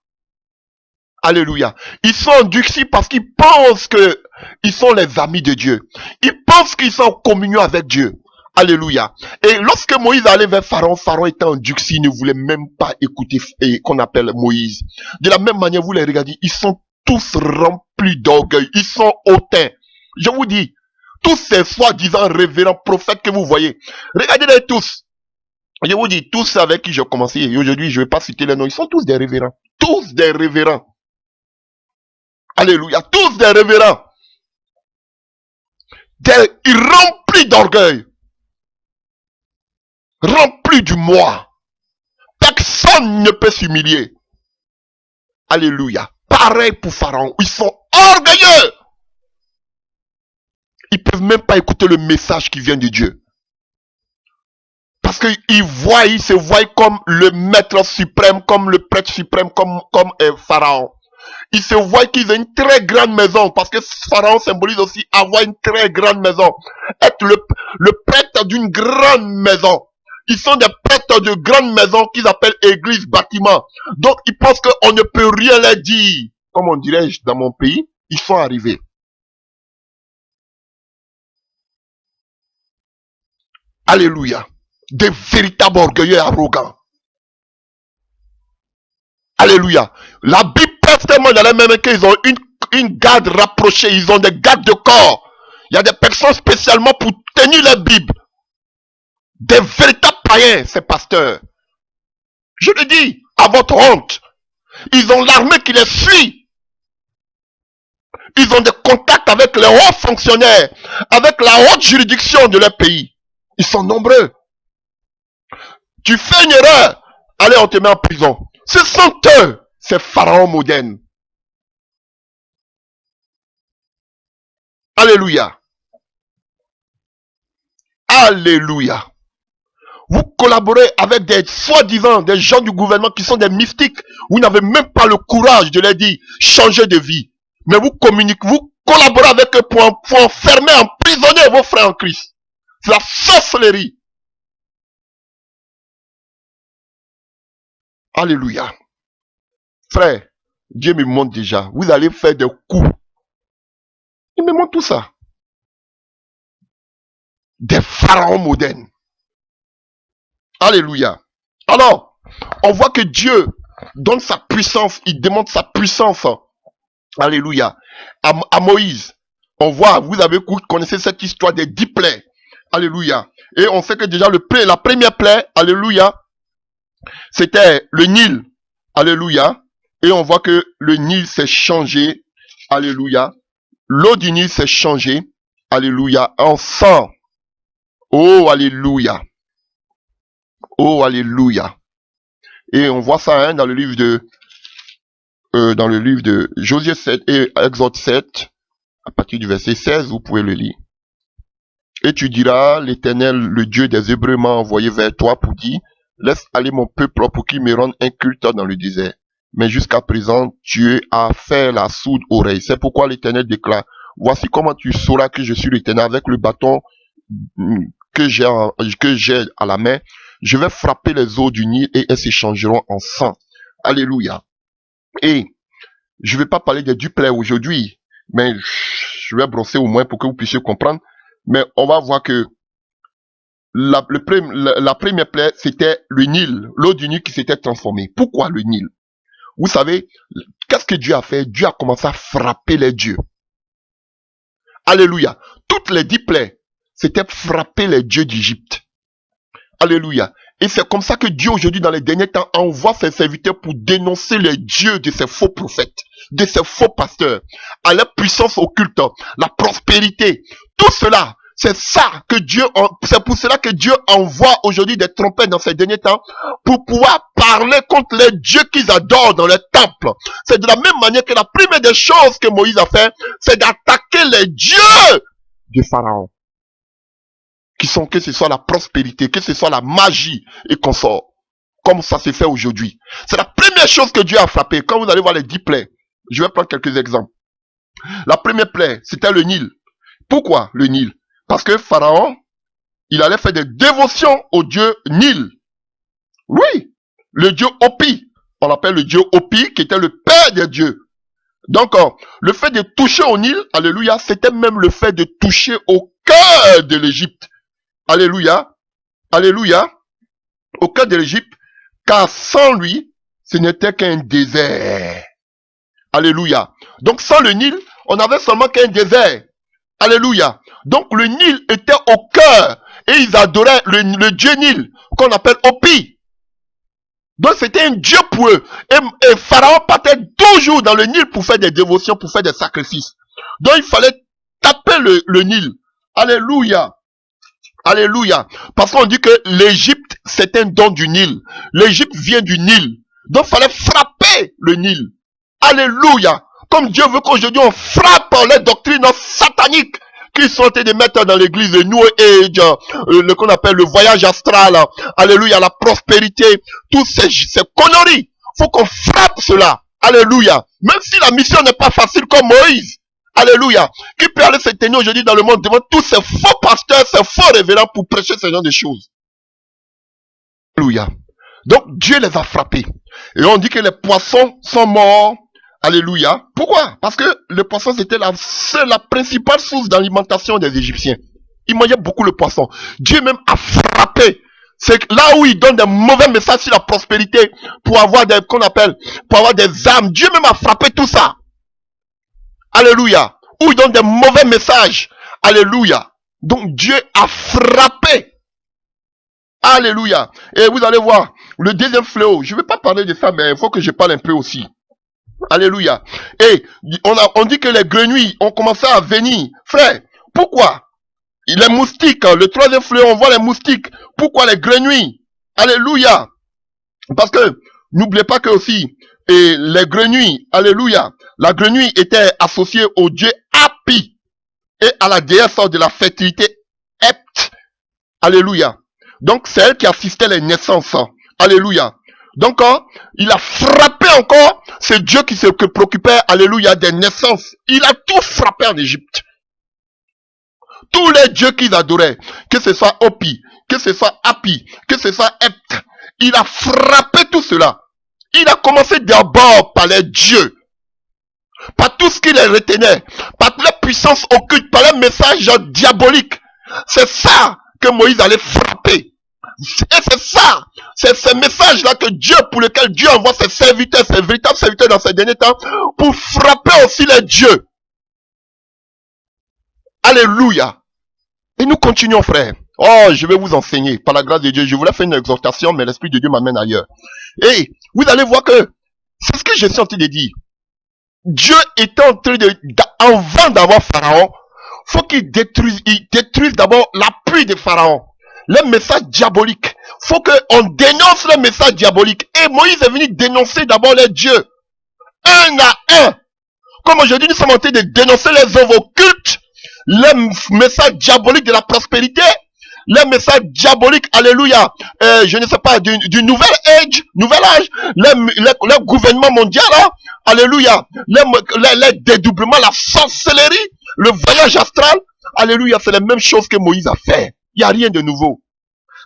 Alléluia. Ils sont endurcis parce qu'ils pensent que ils sont les amis de Dieu. Ils pensent qu'ils sont en communion avec Dieu. Alléluia. Et lorsque Moïse allait vers Pharaon, Pharaon était endurci, il ne voulait même pas écouter qu'on appelle Moïse. De la même manière, vous les regardez, ils sont tous remplis d'orgueil. Ils sont hautains. Je vous dis, tous ces soi-disant révérends prophètes que vous voyez, regardez-les tous. Je vous dis, tous avec qui j'ai commencé, et aujourd'hui je ne vais pas citer les noms, ils sont tous des révérends. Tous des révérends. Alléluia, tous des révérends. Ils remplis d'orgueil. Remplis du moi. Personne ne peut s'humilier. Alléluia. Pareil pour Pharaon. Ils sont orgueilleux. Ils peuvent même pas écouter le message qui vient de Dieu. Parce qu'ils se voient comme le maître suprême, comme le prêtre suprême, comme Pharaon. Ils se voient qu'ils ont une très grande maison, parce que Pharaon symbolise aussi avoir une très grande maison. Être le prêtre d'une grande maison. Ils sont des prêtres de grande maison qu'ils appellent église, bâtiment. Donc ils pensent qu'on ne peut rien leur dire. Comme on dirait dans mon pays, ils sont arrivés. Alléluia. Des véritables orgueilleux arrogants. Alléluia. La Bible pèse tellement dans les mêmes qu'ils ont une garde rapprochée. Ils ont des gardes de corps. Il y a des personnes spécialement pour tenir la Bible. Des véritables païens, ces pasteurs. Je le dis, à votre honte. Ils ont l'armée qui les suit. Ils ont des contacts avec les hauts fonctionnaires, avec la haute juridiction de leur pays. Ils sont nombreux. Tu fais une erreur, allez, on te met en prison. Ce sont eux, ces pharaons modernes. Alléluia. Alléluia. Vous collaborez avec des soi-disant, des gens du gouvernement qui sont des mystiques. Vous n'avez même pas le courage de leur dire, changez de vie. Mais vous communiquez, vous collaborez avec eux pour enfermer, emprisonner vos frères en Christ. C'est la sorcellerie. Alléluia. Frère, Dieu me montre déjà. Vous allez faire des coups. Il me montre tout ça. Des pharaons modernes. Alléluia. Alors, on voit que Dieu donne sa puissance. Il demande sa puissance. Alléluia. À Moïse. On voit, vous connaissez cette histoire des 10 plaies. Alléluia. Et on sait que déjà la première plaie, alléluia, c'était le Nil. Alléluia. Et on voit que le Nil s'est changé. Alléluia. L'eau du Nil s'est changée. Alléluia. En sang. Oh, alléluia. Oh, alléluia. Et on voit ça dans le livre de Josué 7 et Exode 7, à partir du verset 16, vous pouvez le lire. Et tu diras, l'Éternel, le Dieu des Hébreux, m'a envoyé vers toi pour dire, laisse aller mon peuple pour qu'il me rende un culte dans le désert. Mais jusqu'à présent, tu as fait la sourde oreille. C'est pourquoi l'Éternel déclare, voici comment tu sauras que je suis l'Éternel avec le bâton que j'ai à la main. Je vais frapper les eaux du Nil et elles s'échangeront en sang. Alléluia. Et je ne vais pas parler des 10 plaies aujourd'hui, mais je vais brosser au moins pour que vous puissiez comprendre. Mais on va voir que la première plaie, c'était le Nil, l'eau du Nil qui s'était transformée. Pourquoi le Nil? Vous savez, qu'est-ce que Dieu a fait? Dieu a commencé à frapper les dieux. Alléluia. Toutes les 10 plaies, c'était frapper les dieux d'Égypte. Alléluia. Et c'est comme ça que Dieu aujourd'hui dans les derniers temps envoie ses serviteurs pour dénoncer les dieux de ces faux prophètes, de ces faux pasteurs, à la puissance occulte, la prospérité. Tout cela, c'est pour cela que Dieu envoie aujourd'hui des trompettes dans ces derniers temps pour pouvoir parler contre les dieux qu'ils adorent dans les temples. C'est de la même manière que la première des choses que Moïse a fait, c'est d'attaquer les dieux du Pharaon. Que ce soit la prospérité, que ce soit la magie et consort, comme ça se fait aujourd'hui. C'est la première chose que Dieu a frappé. Quand vous allez voir les 10 plaies, je vais prendre quelques exemples. La première plaie, c'était le Nil. Pourquoi le Nil? Parce que Pharaon, il allait faire des dévotions au dieu Nil. Oui, le dieu Opi. On l'appelle le dieu Opi, qui était le père des dieux. Donc, le fait de toucher au Nil, alléluia, c'était même le fait de toucher au cœur de l'Égypte. Alléluia, alléluia, au cœur de l'Égypte, car sans lui, ce n'était qu'un désert. Alléluia. Donc sans le Nil, on n'avait seulement qu'un désert. Alléluia. Donc le Nil était au cœur et ils adoraient le dieu Nil, qu'on appelle Opi. Donc c'était un dieu pour eux. Et Pharaon partait toujours dans le Nil pour faire des dévotions, pour faire des sacrifices. Donc il fallait taper le Nil. Alléluia. Alléluia. Parce qu'on dit que l'Égypte, c'est un don du Nil. L'Égypte vient du Nil. Donc, il fallait frapper le Nil. Alléluia. Comme Dieu veut qu'aujourd'hui, on frappe les doctrines sataniques qui sont en train de mettre dans l'église de New Age, qu'on appelle le voyage astral. Alléluia. La prospérité. Toutes ces conneries. Faut qu'on frappe cela. Alléluia. Même si la mission n'est pas facile comme Moïse. Alléluia. Qui peut aller se tenir aujourd'hui dans le monde devant tous ces faux pasteurs, ces faux révérends pour prêcher ce genre de choses. Alléluia. Donc Dieu les a frappés. Et on dit que les poissons sont morts. Alléluia. Pourquoi? Parce que le poisson c'était la principale source d'alimentation des Égyptiens. Ils mangeaient beaucoup le poisson. Dieu même a frappé. C'est là où il donne des mauvais messages sur la prospérité pour avoir pour avoir des âmes. Dieu même a frappé tout ça. Alléluia. Où il donne des mauvais messages. Alléluia. Donc Dieu a frappé. Alléluia. Et vous allez voir, le deuxième fléau, je ne vais pas parler de ça, mais il faut que je parle un peu aussi. Alléluia. Et on dit que les grenouilles ont commencé à venir. Frère, pourquoi? Les moustiques, le troisième fléau, on voit les moustiques. Pourquoi les grenouilles? Alléluia. Parce que, n'oubliez pas que aussi, et les grenouilles, alléluia, la grenouille était associée au dieu Hapi et à la déesse de la fertilité Hept. Alléluia. Donc, c'est elle qui assistait les naissances. Alléluia. Donc, il a frappé encore ce Dieu qui se préoccupait, alléluia, des naissances. Il a tout frappé en Égypte. Tous les dieux qu'ils adoraient, que ce soit Opi, que ce soit Hapi, que ce soit Hept, il a frappé tout cela. Il a commencé d'abord par les dieux, par tout ce qui les retenait, par toute la puissance occulte, par les messages diaboliques. C'est ça que Moïse allait frapper. Et c'est ça, c'est ce message-là que Dieu, pour lequel Dieu envoie ses serviteurs, ses véritables serviteurs dans ces derniers temps, pour frapper aussi les dieux. Alléluia. Et nous continuons, frère. Oh, je vais vous enseigner, par la grâce de Dieu. Je voulais faire une exhortation, mais l'Esprit de Dieu m'amène ailleurs. Et vous allez voir que c'est ce que je suis en train de dire. Dieu était en train avant d'avoir Pharaon, faut qu'il détruise d'abord l'appui de Pharaon. Le message diabolique. Faut qu'on dénonce le message diabolique. Et Moïse est venu dénoncer d'abord les dieux. Un à un. Comme aujourd'hui, nous sommes en train de dénoncer les œuvres occultes, le message diabolique de la prospérité, le message diabolique, alléluia, je ne sais pas, du nouvel âge, le gouvernement mondial, hein, alléluia, les dédoublements, la sorcellerie, le voyage astral, alléluia, c'est la même chose que Moïse a fait. Il n'y a rien de nouveau.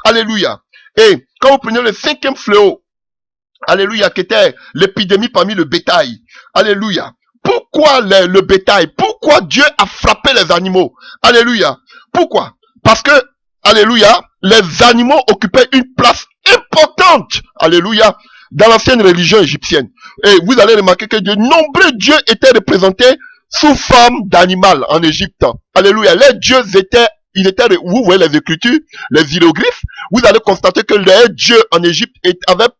Alléluia. Et quand vous prenez le cinquième fléau, alléluia, qui était l'épidémie parmi le bétail, alléluia. Pourquoi le bétail? Pourquoi Dieu a frappé les animaux? Alléluia. Pourquoi? Parce que, alléluia, les animaux occupaient une place importante, alléluia, dans l'ancienne religion égyptienne. Et vous allez remarquer que de nombreux dieux étaient représentés sous forme d'animal en Égypte. Alléluia. Les dieux étaient, vous voyez les écritures, les hiéroglyphes, vous allez constater que les dieux en Égypte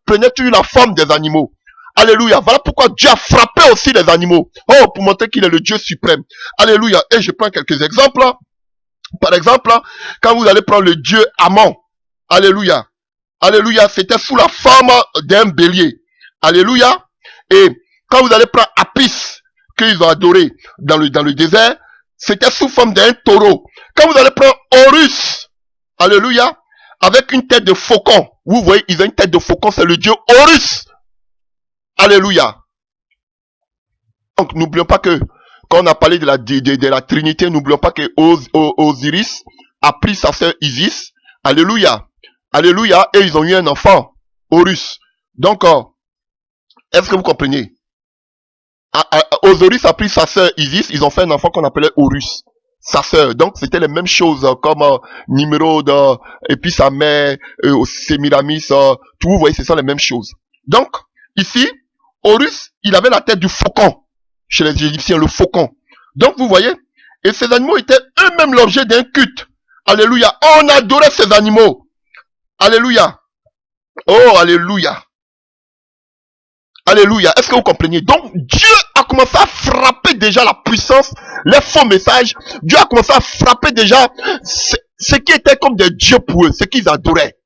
prenaient toujours la forme des animaux. Alléluia. Voilà pourquoi Dieu a frappé aussi les animaux. Oh, pour montrer qu'il est le Dieu suprême. Alléluia. Et je prends quelques exemples. Par exemple, quand vous allez prendre le Dieu Ammon. Alléluia. Alléluia. C'était sous la forme d'un bélier. Alléluia. Et quand vous allez prendre Apis, qu'ils ont adoré dans le désert, c'était sous forme d'un taureau. Quand vous allez prendre Horus, alléluia, avec une tête de faucon. Vous voyez, ils ont une tête de faucon, c'est le Dieu Horus. Alléluia. Donc, n'oublions pas que, quand on a parlé de la Trinité, n'oublions pas que Osiris a pris sa sœur Isis. Alléluia. Alléluia. Et ils ont eu un enfant, Horus. Donc, est-ce que vous comprenez? Osiris a pris sa sœur Isis, ils ont fait un enfant qu'on appelait Horus. Sa sœur. Donc, c'était les mêmes choses, comme Nimrod, et puis sa mère, Sémiramis, tout, vous voyez, ce sont les mêmes choses. Donc, ici, Horus, il avait la tête du faucon. Chez les Égyptiens, le faucon. Donc, vous voyez, et ces animaux étaient eux-mêmes l'objet d'un culte. Alléluia. On adorait ces animaux. Alléluia. Oh, alléluia. Alléluia. Est-ce que vous comprenez? Donc, Dieu a commencé à frapper déjà la puissance, les faux messages. Dieu a commencé à frapper déjà ce qui était comme des dieux pour eux, ce qu'ils adoraient.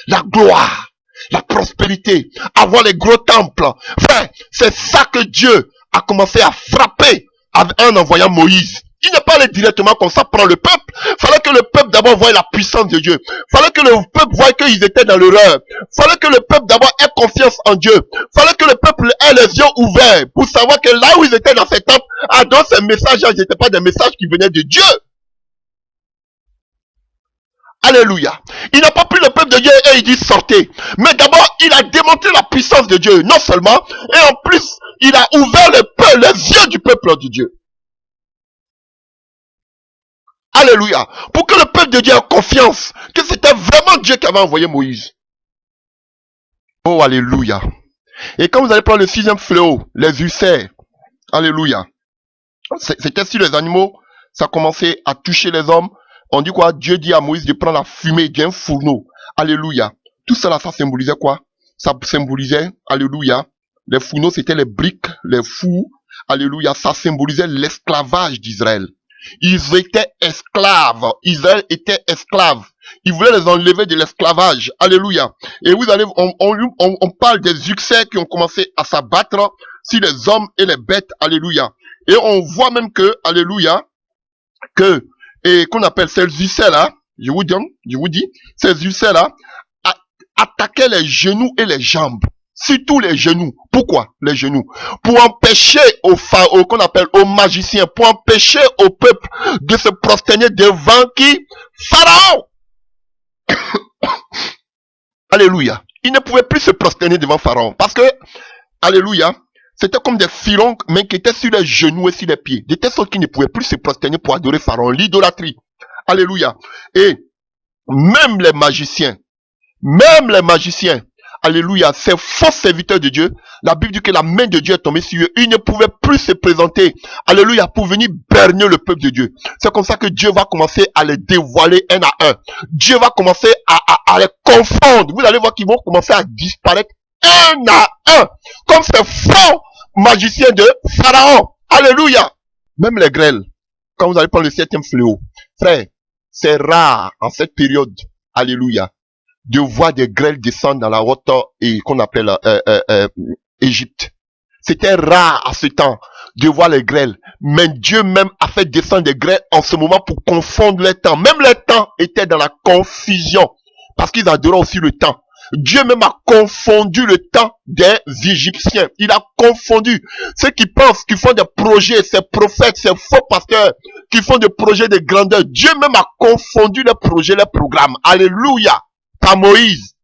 La gloire, la prospérité, avoir les gros temples. Frère, c'est ça que Dieu a commencé à frapper en envoyant Moïse. Il n'est pas allé directement comme ça prendre le peuple. Fallait que le peuple d'abord voie la puissance de Dieu. Fallait que le peuple voie qu'ils étaient dans l'erreur. Fallait que le peuple d'abord ait confiance en Dieu. Fallait que le peuple ait les yeux ouverts pour savoir que là où ils étaient dans ces temples, dans ces messages-là, ce n'étaient pas des messages qui venaient de Dieu. Alléluia. Il n'a pas pris le peuple de Dieu et il dit sortez. Mais d'abord, il a démontré la puissance de Dieu. Non seulement, et en plus, il a ouvert les yeux du peuple de Dieu. Alléluia. Pour que le peuple de Dieu ait confiance que c'était vraiment Dieu qui avait envoyé Moïse. Oh, alléluia. Et quand vous allez prendre le sixième fléau, les ulcères. Alléluia. C'était sur les animaux, ça commençait à toucher les hommes. On dit quoi? Dieu dit à Moïse de prendre la fumée d'un fourneau. Alléluia. Tout cela, ça symbolisait quoi? Ça symbolisait, alléluia, Les fourneaux, c'était les briques, les fours. Alléluia. Ça symbolisait l'esclavage d'Israël. Ils étaient esclaves. Israël était esclave. Ils voulaient les enlever de l'esclavage. Alléluia. Et vous allez, on parle des succès qui ont commencé à s'abattre sur les hommes et les bêtes. Alléluia. Et on voit même que, alléluia, qu'on appelle ces succès-là, je vous dis, ces succès-là, attaquaient les genoux et les jambes. Surtout les genoux. Pourquoi les genoux? Pour empêcher qu'on appelle aux magiciens, pour empêcher au peuple de se prosterner devant qui? Pharaon. Alléluia. Ils ne pouvaient plus se prosterner devant Pharaon. Parce que, alléluia, c'était comme des filons, mais qui étaient sur les genoux et sur les pieds. De telle sorte qu'ils ne pouvaient plus se prosterner pour adorer Pharaon. L'idolâtrie. Alléluia. Et même les magiciens, alléluia, ces faux serviteurs de Dieu, la Bible dit que la main de Dieu est tombée sur eux. Ils ne pouvaient plus se présenter, alléluia, pour venir berner le peuple de Dieu. C'est comme ça que Dieu va commencer à les dévoiler un à un. Dieu va commencer à les confondre. Vous allez voir qu'ils vont commencer à disparaître un à un, comme ces faux magiciens de Pharaon. Alléluia. Même les grêles, quand vous allez prendre le 7e fléau, frère, c'est rare en cette période, alléluia, de voir des grêles descendre dans la haute et qu'on appelle Égypte. C'était rare à ce temps de voir les grêles. Mais Dieu même a fait descendre des grêles en ce moment pour confondre les temps. Même les temps étaient dans la confusion. Parce qu'ils adoraient aussi le temps. Dieu même a confondu le temps des Égyptiens. Il a confondu ceux qui pensent, qui font des projets, ces prophètes, ces faux pasteurs, qui font des projets de grandeur. Dieu même a confondu les projets, les programmes. Alléluia. Par Moïse.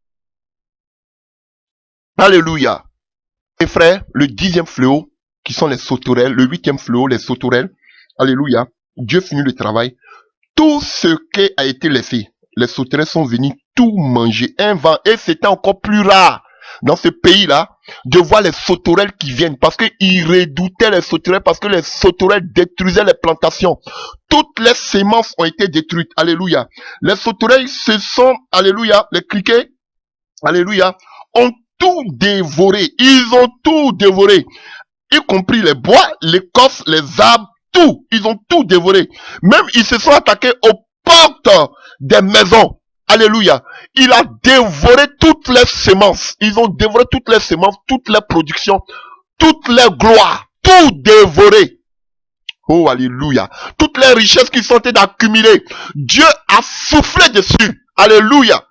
Alléluia. Et frère, le 10e fléau, qui sont les sauterelles, le 8e fléau, les sauterelles. Alléluia. Dieu finit le travail. Tout ce qui a été laissé, les sauterelles sont venus tout manger. Un vent. Et c'était encore plus rare dans ce pays-là de voir les sauterelles qui viennent. Parce qu'ils redoutaient les sauterelles, parce que les sauterelles détruisaient les plantations. Toutes les semences ont été détruites. Alléluia. Les sauterelles se sont, alléluia, les criquets, alléluia, ont tout dévoré. Ils ont tout dévoré. Y compris les bois, l'écorce, les arbres, tout. Ils ont tout dévoré. Même ils se sont attaqués aux portes des maisons. Alléluia. Il a dévoré toutes les semences. Ils ont dévoré toutes les semences, toutes les productions, toutes les gloires. Tout dévoré. Oh, alléluia. Toutes les richesses qui sont accumulées. Dieu a soufflé dessus. Alléluia.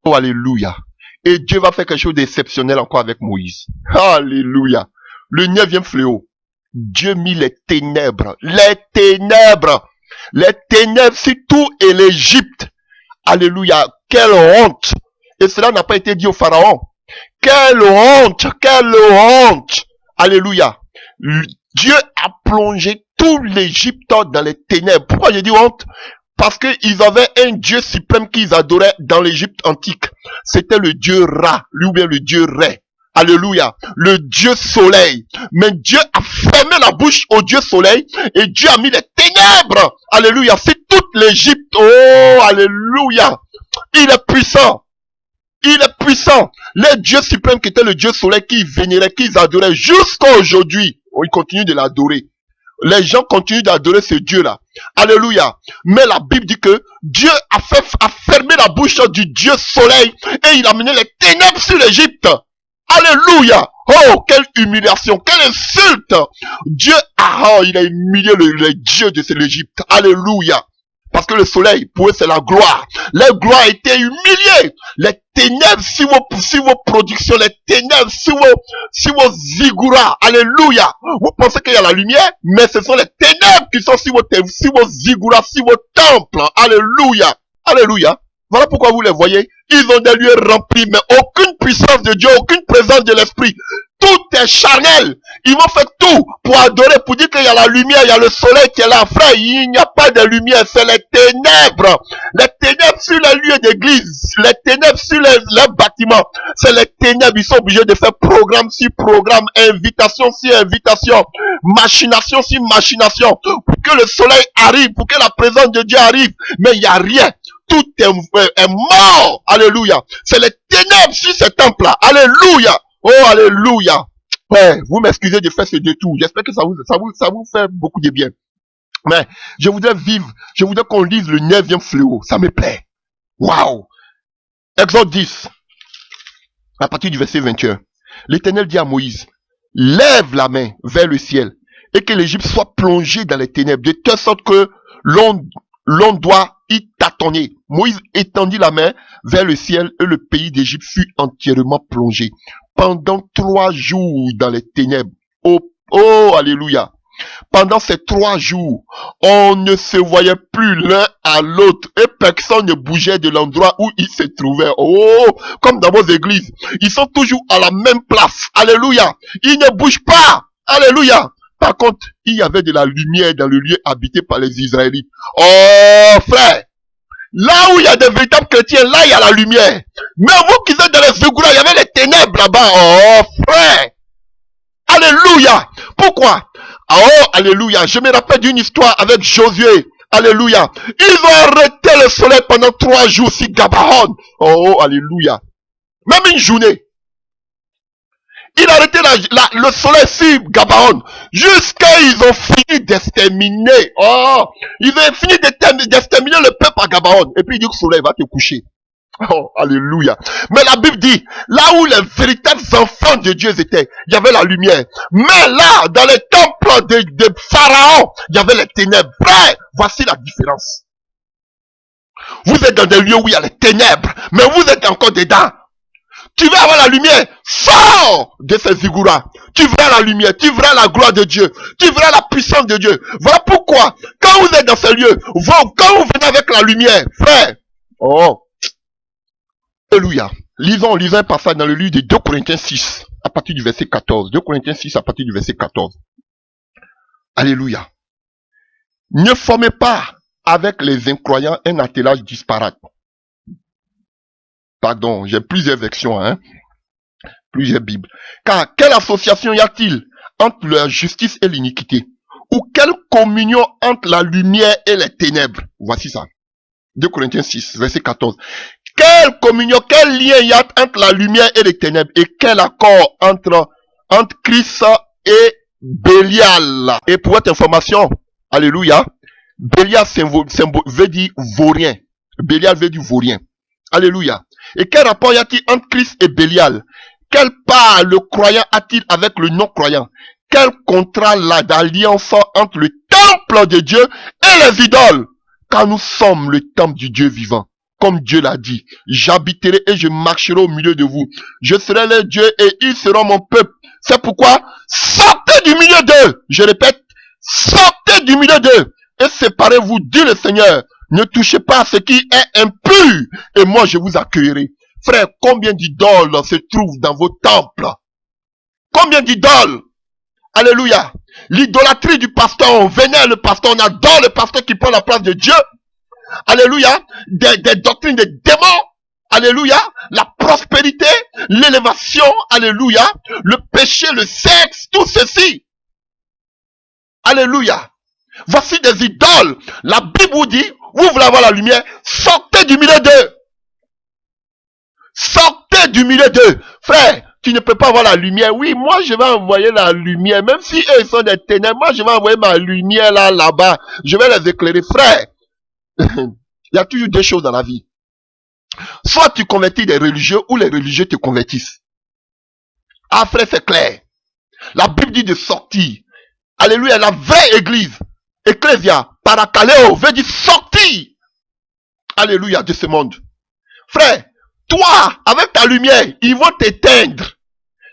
Oh, alléluia. Et Dieu va faire quelque chose d'exceptionnel encore avec Moïse. Alléluia. Le 9e fléau. Dieu mit les ténèbres. Les ténèbres. Les ténèbres sur tout et l'Égypte. Alléluia. Quelle honte. Et cela n'a pas été dit au Pharaon. Quelle honte. Quelle honte. Alléluia. Dieu a plongé tout l'Égypte dans les ténèbres. Pourquoi j'ai dit honte? Parce qu'ils avaient un Dieu suprême qu'ils adoraient dans l'Égypte antique. C'était le Dieu Ra, lui ou bien le Dieu Ré. Alléluia. Le Dieu soleil. Mais Dieu a fermé la bouche au Dieu soleil et Dieu a mis les ténèbres. Alléluia. C'est toute l'Égypte. Oh, alléluia. Il est puissant. Il est puissant. Le Dieu suprême qui était le Dieu soleil qu'ils vénéraient, qu'ils adoraient jusqu'à aujourd'hui. Oh, ils continuent de l'adorer. Les gens continuent d'adorer ce Dieu-là. Alléluia. Mais la Bible dit que Dieu a fermé la bouche du Dieu soleil et il a mené les ténèbres sur l'Égypte. Alléluia. Oh, quelle humiliation, quelle insulte. Dieu il a humilié le Dieu de l'Égypte. Alléluia. Parce que le soleil, pour eux, c'est la gloire. La gloire a été humiliée. Les ténèbres sur vos productions, les ténèbres sur vos zigouras. Alléluia. Vous pensez qu'il y a la lumière, mais ce sont les ténèbres qui sont sur vos zigouras, sur vos temples. Alléluia. Alléluia. Voilà pourquoi vous les voyez. Ils ont des lieux remplis, mais aucune puissance de Dieu, aucune présence de l'Esprit. Tout est charnel. Ils vont faire tout pour adorer, pour dire qu'il y a la lumière, il y a le soleil qui est là. Frère, il n'y a pas de lumière, c'est les ténèbres. Les ténèbres sur les lieux d'église, les ténèbres sur les bâtiments. C'est les ténèbres, ils sont obligés de faire programme sur programme, invitation sur invitation, machination sur machination, pour que le soleil arrive, pour que la présence de Dieu arrive. Mais il n'y a rien. Tout est mort. Alléluia. C'est les ténèbres sur ce temple-là. Alléluia. Oh, alléluia. Ouais, vous m'excusez de faire ce détour. J'espère que ça vous fait beaucoup de bien. Mais je voudrais qu'on lise le 9e fléau. Ça me plaît. Waouh! Exode 10, à partir du verset 21. L'Éternel dit à Moïse, lève la main vers le ciel et que l'Égypte soit plongée dans les ténèbres, de telle sorte que l'on doit y tâtonner. Moïse étendit la main vers le ciel et le pays d'Égypte fut entièrement plongé pendant 3 jours dans les ténèbres. Oh, alléluia! Pendant ces 3 jours, on ne se voyait plus l'un à l'autre et personne ne bougeait de l'endroit où ils se trouvaient. Oh, comme dans vos églises, ils sont toujours à la même place. Alléluia. Ils ne bougent pas. Alléluia. Par contre, il y avait de la lumière dans le lieu habité par les Israélites. Oh, frère. Là où il y a des véritables chrétiens, là il y a la lumière. Mais vous qui êtes dans les égouts, il y avait les ténèbres là-bas. Oh, frère. Alléluia. Pourquoi? Oh, alléluia. Je me rappelle d'une histoire avec Josué. Alléluia. Ils ont arrêté le soleil pendant 3 jours sur Gabaon. Oh, alléluia. Même une journée. Ils ont arrêté le soleil sur Gabaon. Jusqu'à ils ont fini d'exterminer. Oh, ils ont fini d'exterminer le peuple à Gabaon. Et puis il dit que le soleil va te coucher. Oh, alléluia. Mais la Bible dit, là où les véritables enfants de Dieu étaient, il y avait la lumière. Mais là, dans les temples de Pharaon, il y avait les ténèbres. Frère, voici la différence. Vous êtes dans des lieux où il y a les ténèbres, mais vous êtes encore dedans. Tu veux avoir la lumière, sors de ces zigouras. Tu verras la lumière, tu verras la gloire de Dieu, tu verras la puissance de Dieu. Voilà pourquoi, quand vous êtes dans ces lieux, quand vous venez avec la lumière, frère, oh, alléluia. Lisons un passage dans le livre de 2 Corinthiens 6, à partir du verset 14. 2 Corinthiens 6, à partir du verset 14. Alléluia. Ne formez pas avec les incroyants un attelage disparate. Pardon, j'ai plusieurs versions, plusieurs Bibles. Car quelle association y a-t-il entre la justice et l'iniquité? Ou quelle communion entre la lumière et les ténèbres? Voici ça. 2 Corinthiens 6, verset 14. Quelle communion, quel lien y a entre la lumière et les ténèbres? Et quel accord entre Christ et Bélial? Et pour votre information, alléluia, Bélial veut dire vaurien. Bélial veut dire vaurien. Alléluia. Et quel rapport y a-t-il entre Christ et Bélial? Quelle part le croyant a-t-il avec le non-croyant? Quel contrat d'alliance entre le temple de Dieu et les idoles? Car nous sommes le temple du Dieu vivant. Comme Dieu l'a dit, j'habiterai et je marcherai au milieu de vous. Je serai leur Dieu et ils seront mon peuple. C'est pourquoi, sortez du milieu d'eux. Je répète, sortez du milieu d'eux et séparez-vous, dit le Seigneur. Ne touchez pas à ce qui est impur et moi je vous accueillerai. Frère, combien d'idoles se trouvent dans vos temples? Combien d'idoles? Alléluia. L'idolâtrie du pasteur, on vénère le pasteur, on adore le pasteur qui prend la place de Dieu. Alléluia. Des doctrines des démons. Alléluia. La prospérité, l'élévation. Alléluia. Le péché, le sexe, tout ceci. Alléluia. Voici des idoles. La Bible vous dit, vous voulez avoir la lumière, sortez du milieu d'eux. Sortez du milieu d'eux. Frère, tu ne peux pas avoir la lumière. Oui, moi je vais envoyer la lumière. Même si eux sont des ténèbres, moi je vais envoyer ma lumière là-bas. Je vais les éclairer. Frère, il y a toujours 2 choses dans la vie. Soit tu convertis des religieux ou les religieux te convertissent. Ah frère, c'est clair. La Bible dit de sortir. Alléluia, la vraie église. Ecclésia, parakaleo, veut dire sortir. Alléluia, de ce monde. Frère, toi, avec ta lumière, ils vont t'éteindre.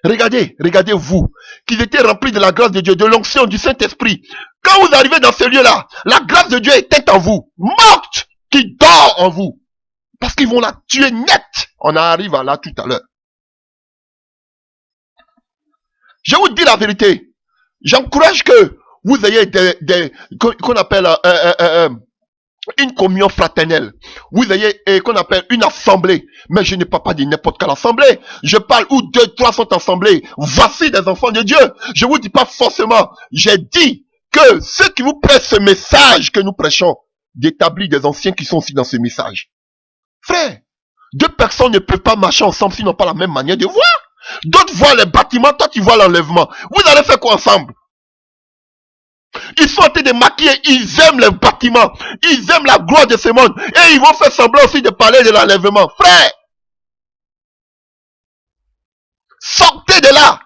Regardez vous, qui étaient remplis de la grâce de Dieu, de l'onction du Saint-Esprit. Quand vous arrivez dans ce lieu-là, la grâce de Dieu est éteinte en vous, morte, qui dort en vous. Parce qu'ils vont la tuer net. On arrive à là tout à l'heure. Je vous dis la vérité. J'encourage que vous ayez qu'on appelle une communion fraternelle. Vous ayez qu'on appelle une assemblée. Mais je ne parle pas de n'importe quelle assemblée. Je parle où 2, 3 sont assemblés. Voici des enfants de Dieu. Je vous dis pas forcément. J'ai dit que ceux qui vous prêchent ce message que nous prêchons, d'établir des anciens qui sont aussi dans ce message. Frère, 2 personnes ne peuvent pas marcher ensemble s'ils n'ont pas la même manière de voir. D'autres voient les bâtiments, toi tu vois l'enlèvement. Vous allez faire quoi ensemble? Ils sont en train de maquiller, ils aiment les bâtiments, ils aiment la gloire de ce monde. Et ils vont faire semblant aussi de parler de l'enlèvement. Frère, sortez de là.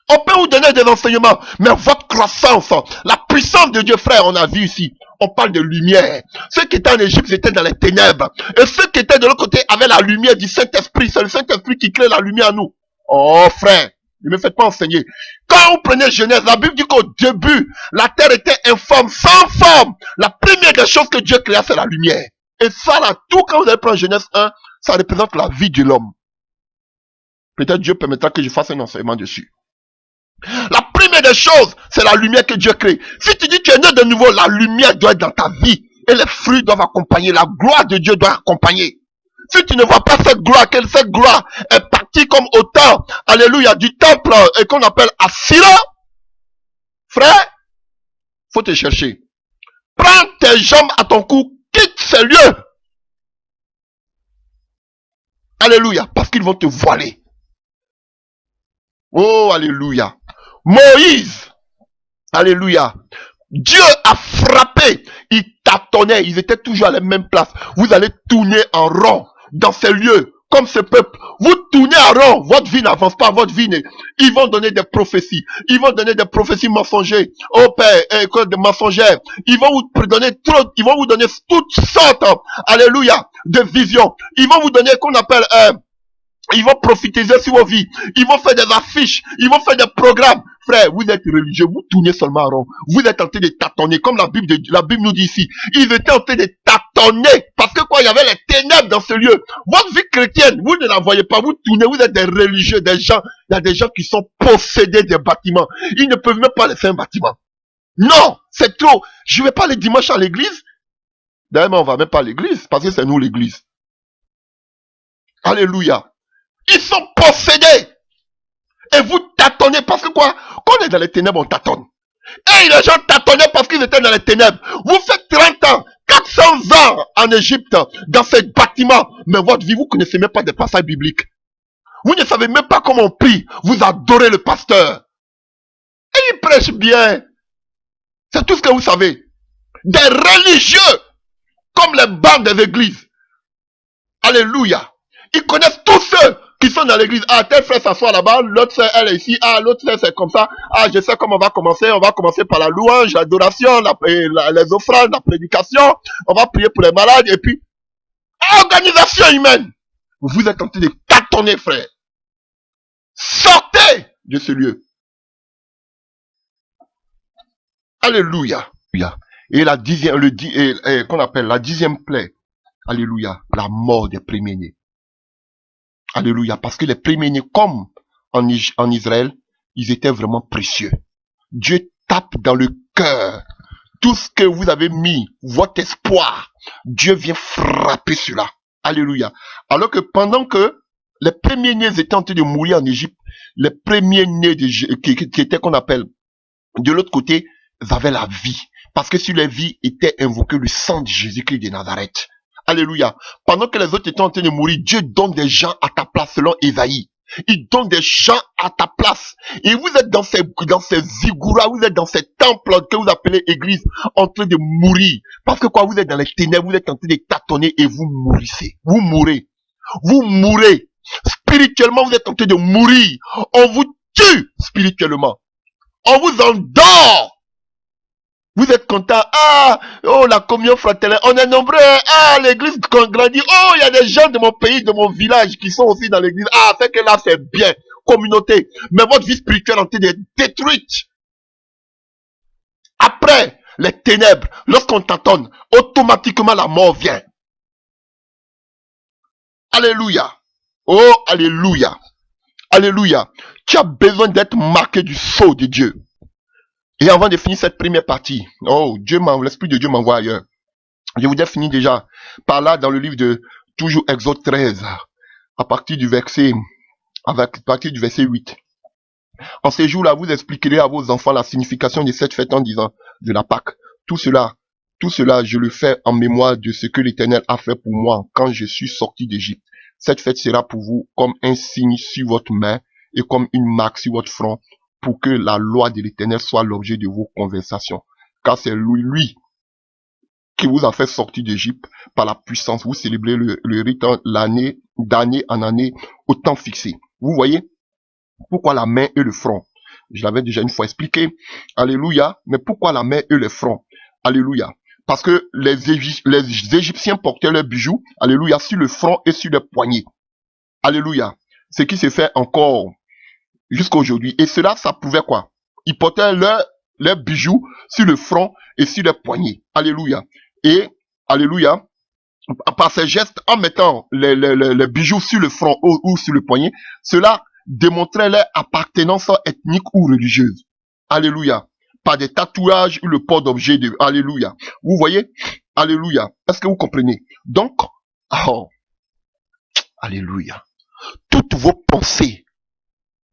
On peut vous donner des enseignements, mais votre croissance, la puissance de Dieu, frère, on a vu ici. On parle de lumière. Ceux qui étaient en Égypte, étaient dans les ténèbres. Et ceux qui étaient de l'autre côté avaient la lumière du Saint-Esprit. C'est le Saint-Esprit qui crée la lumière en nous. Oh frère, ne me faites pas enseigner. Quand vous prenez Genèse, la Bible dit qu'au début, la terre était informe, sans forme. La première des choses que Dieu créa, c'est la lumière. Et ça là, tout quand vous allez prendre Genèse 1, ça représente la vie de l'homme. Peut-être Dieu permettra que je fasse un enseignement dessus. La première des choses, c'est la lumière que Dieu crée. Si tu dis que tu es né de nouveau, la lumière doit être dans ta vie. Et les fruits doivent accompagner. La gloire de Dieu doit accompagner. Si tu ne vois pas cette gloire, que cette gloire est partie comme au temps, alléluia, du temple et qu'on appelle Assira, frère, faut te chercher. Prends tes jambes à ton cou, quitte ces lieux. Alléluia, parce qu'ils vont te voiler. Oh, alléluia. Moïse, alléluia. Dieu a frappé, il tâtonnait, ils étaient toujours à la même place. Vous allez tourner en rond dans ces lieux, comme ce peuple. Vous tournez en rond, votre vie n'avance pas, votre vie ils vont donner des prophéties, ils vont donner des prophéties mensongères, au Père, de mensongères. Ils vont vous donner ils vont vous donner toutes sortes, alléluia, de visions. Ils vont vous donner qu'on appelle ils vont profiter sur vos vies. Ils vont faire des affiches. Ils vont faire des programmes. Frère, vous êtes religieux. Vous tournez seulement en rond. Vous êtes en train de tâtonner. Comme la Bible nous dit ici. Ils étaient en train de tâtonner. Parce que quoi, il y avait les ténèbres dans ce lieu. Votre vie chrétienne, vous ne la voyez pas. Vous tournez. Vous êtes des religieux, des gens. Il y a des gens qui sont possédés des bâtiments. Ils ne peuvent même pas laisser un bâtiment. Non, c'est trop. Je ne vais pas les dimanches à l'église. D'ailleurs, on ne va même pas à l'église. Parce que c'est nous l'église. Alléluia. Ils sont possédés. Et vous tâtonnez parce que quoi? Quand on est dans les ténèbres, on tâtonne. Et les gens tâtonnaient parce qu'ils étaient dans les ténèbres. Vous faites 30 ans, 400 ans en Égypte, dans ces bâtiments. Mais votre vie, vous ne connaissez même pas des passages bibliques. Vous ne savez même pas comment on prie. Vous adorez le pasteur. Et il prêche bien. C'est tout ce que vous savez. Des religieux, comme les bancs des églises. Alléluia. Ils connaissent tous ceux qui sont dans l'église. Ah, tel frère s'assoit là-bas, l'autre frère elle est ici, ah, l'autre frère c'est comme ça. Ah, je sais comment on va commencer par la louange, l'adoration, les offrandes, la prédication, on va prier pour les malades, et puis, organisation humaine. Vous êtes en train de tâtonner, frère. Sortez de ce lieu. Alléluia. Et la dixième, qu'on appelle la 10e plaie. Alléluia. La mort des premiers-nés. Alléluia. Parce que les premiers-nés, comme en Israël, ils étaient vraiment précieux. Dieu tape dans le cœur. Tout ce que vous avez mis, votre espoir, Dieu vient frapper cela. Alléluia. Alors que pendant que les premiers-nés étaient en train de mourir en Égypte, les premiers-nés qui étaient qu'on appelle de l'autre côté, ils avaient la vie. Parce que sur les vies était invoqué le sang de Jésus-Christ de Nazareth. Alléluia. Pendant que les autres étaient en train de mourir, Dieu donne des gens à ta place selon Ésaïe. Il donne des gens à ta place. Et vous êtes dans ces zigouras, vous êtes dans ces temples que vous appelez église, en train de mourir. Parce que quoi, vous êtes dans les ténèbres, vous êtes en train de tâtonner et vous mourrissez. Vous mourrez. Vous mourrez. Spirituellement, vous êtes en train de mourir. On vous tue spirituellement. On vous endort. Vous êtes content. Ah, oh, la communion fraternelle. On est nombreux. Ah, l'église grandit. Oh, il y a des gens de mon pays, de mon village qui sont aussi dans l'église. Ah, c'est que là, c'est bien. Communauté. Mais votre vie spirituelle est en train d'être détruite. Après, les ténèbres, lorsqu'on tâtonne, automatiquement la mort vient. Alléluia. Oh, alléluia. Alléluia. Tu as besoin d'être marqué du sceau de Dieu. Et avant de finir cette première partie, oh, l'Esprit de Dieu m'envoie ailleurs. Je voudrais finir déjà par là dans le livre de toujours Exode 13, à partir du verset 8. En ces jours-là, vous expliquerez à vos enfants la signification de cette fête en disant de la Pâque. Tout cela, je le fais en mémoire de ce que l'Éternel a fait pour moi quand je suis sorti d'Égypte. Cette fête sera pour vous comme un signe sur votre main et comme une marque sur votre front pour que la loi de l'Éternel soit l'objet de vos conversations. Car c'est lui qui vous a fait sortir d'Égypte par la puissance. Vous célébrez le rite l'année, d'année en année, au temps fixé. Vous voyez? Pourquoi la main et le front? Je l'avais déjà une fois expliqué. Alléluia. Mais pourquoi la main et le front? Alléluia. Parce que les Égyptiens portaient leurs bijoux, alléluia, sur le front et sur les poignets. Alléluia. Ce qui se fait encore jusqu'à aujourd'hui. Et cela, ça pouvait quoi? Ils portaient leurs bijoux sur le front et sur les poignets. Alléluia. Et, alléluia, par ces gestes, en mettant les bijoux sur le front ou sur le poignet, cela démontrait leur appartenance ethnique ou religieuse. Alléluia. Par des tatouages ou le port d'objets de... Alléluia. Vous voyez? Alléluia. Est-ce que vous comprenez? Donc, oh, alléluia. Toutes vos pensées,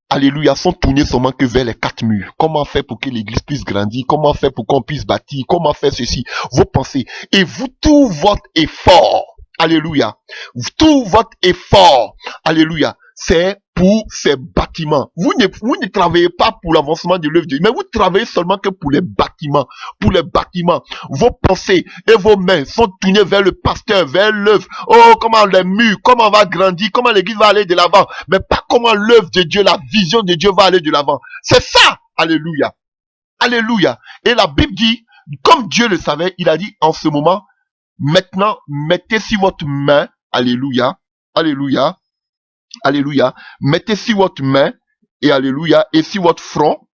alléluia, sont tournées seulement que vers les quatre murs. Comment faire pour que l'église puisse grandir? Comment faire pour qu'on puisse bâtir? Comment faire ceci? Vos pensées. Et vous, tout votre effort, alléluia, tout votre effort, alléluia, c'est pour ces bâtiments. Vous ne travaillez pas pour l'avancement de l'œuvre de Dieu, mais vous travaillez seulement que pour les bâtiments. Pour les bâtiments. Vos pensées et vos mains sont tournées vers le pasteur, vers l'œuvre. Oh, comment les murs, comment on va grandir, comment l'église va aller de l'avant. Mais pas comment l'œuvre de Dieu, la vision de Dieu va aller de l'avant. C'est ça. Alléluia. Alléluia. Et la Bible dit, comme Dieu le savait, il a dit en ce moment, maintenant, mettez sur votre main, alléluia, alléluia, alléluia, mettez sur votre main, et alléluia, et sur votre front,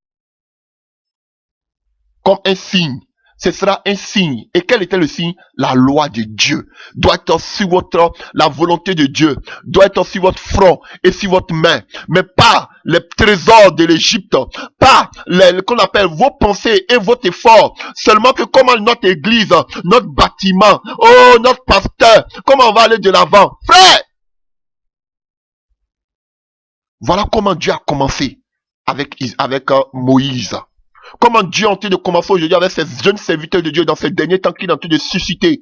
comme un signe. Ce sera un signe. Et quel était le signe? La loi de Dieu doit être sur votre, la volonté de Dieu doit être sur votre front et sur votre main. Mais pas les trésors de l'Égypte, pas les, qu'on appelle vos pensées et votre effort. Seulement que comment notre église, notre bâtiment, oh, notre pasteur, comment on va aller de l'avant. Frère! Voilà comment Dieu a commencé avec Moïse. Comment Dieu est en train de commencer aujourd'hui avec ces jeunes serviteurs de Dieu dans ces derniers temps qu'il est en train de susciter.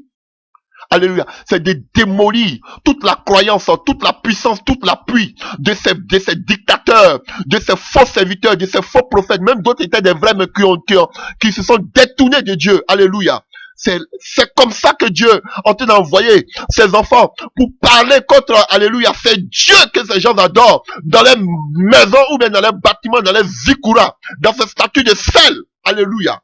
Alléluia. C'est de démolir toute la croyance, toute la puissance, toute l'appui de ces dictateurs, de ces faux serviteurs, de ces faux prophètes. Même d'autres étaient des vrais, mais qui se sont détournés de Dieu. Alléluia. C'est comme ça que Dieu est en train d'envoyer ses enfants pour parler contre, alléluia, c'est Dieu que ces gens adorent dans les maisons ou bien dans les bâtiments, dans les zikuras, dans ce statut de sel. Alléluia.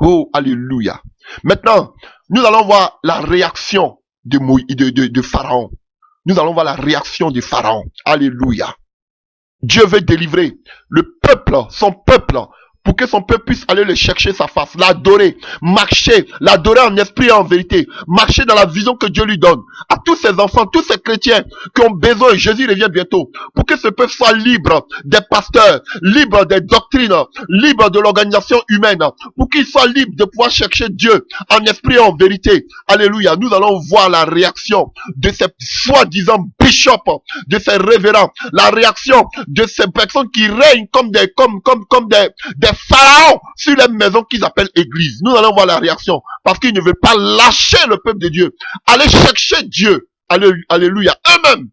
Oh, alléluia. Maintenant, nous allons voir la réaction de Pharaon. Nous allons voir la réaction de Pharaon. Alléluia. Dieu veut délivrer le peuple, son peuple, pour que son peuple puisse aller le chercher sa face, l'adorer, marcher, l'adorer en esprit et en vérité, marcher dans la vision que Dieu lui donne. À tous ces enfants, tous ces chrétiens qui ont besoin, Jésus revient bientôt, pour que ce peuple soit libre des pasteurs, libre des doctrines, libre de l'organisation humaine, pour qu'il soit libre de pouvoir chercher Dieu en esprit et en vérité. Alléluia. Nous allons voir la réaction de ces soi-disant bishops, de ces révérends, la réaction de ces personnes qui règnent comme des pharaons sur les maisons qu'ils appellent églises. Nous allons voir la réaction parce qu'ils ne veulent pas lâcher le peuple de Dieu, aller chercher Dieu. Alléluia. Eux-mêmes,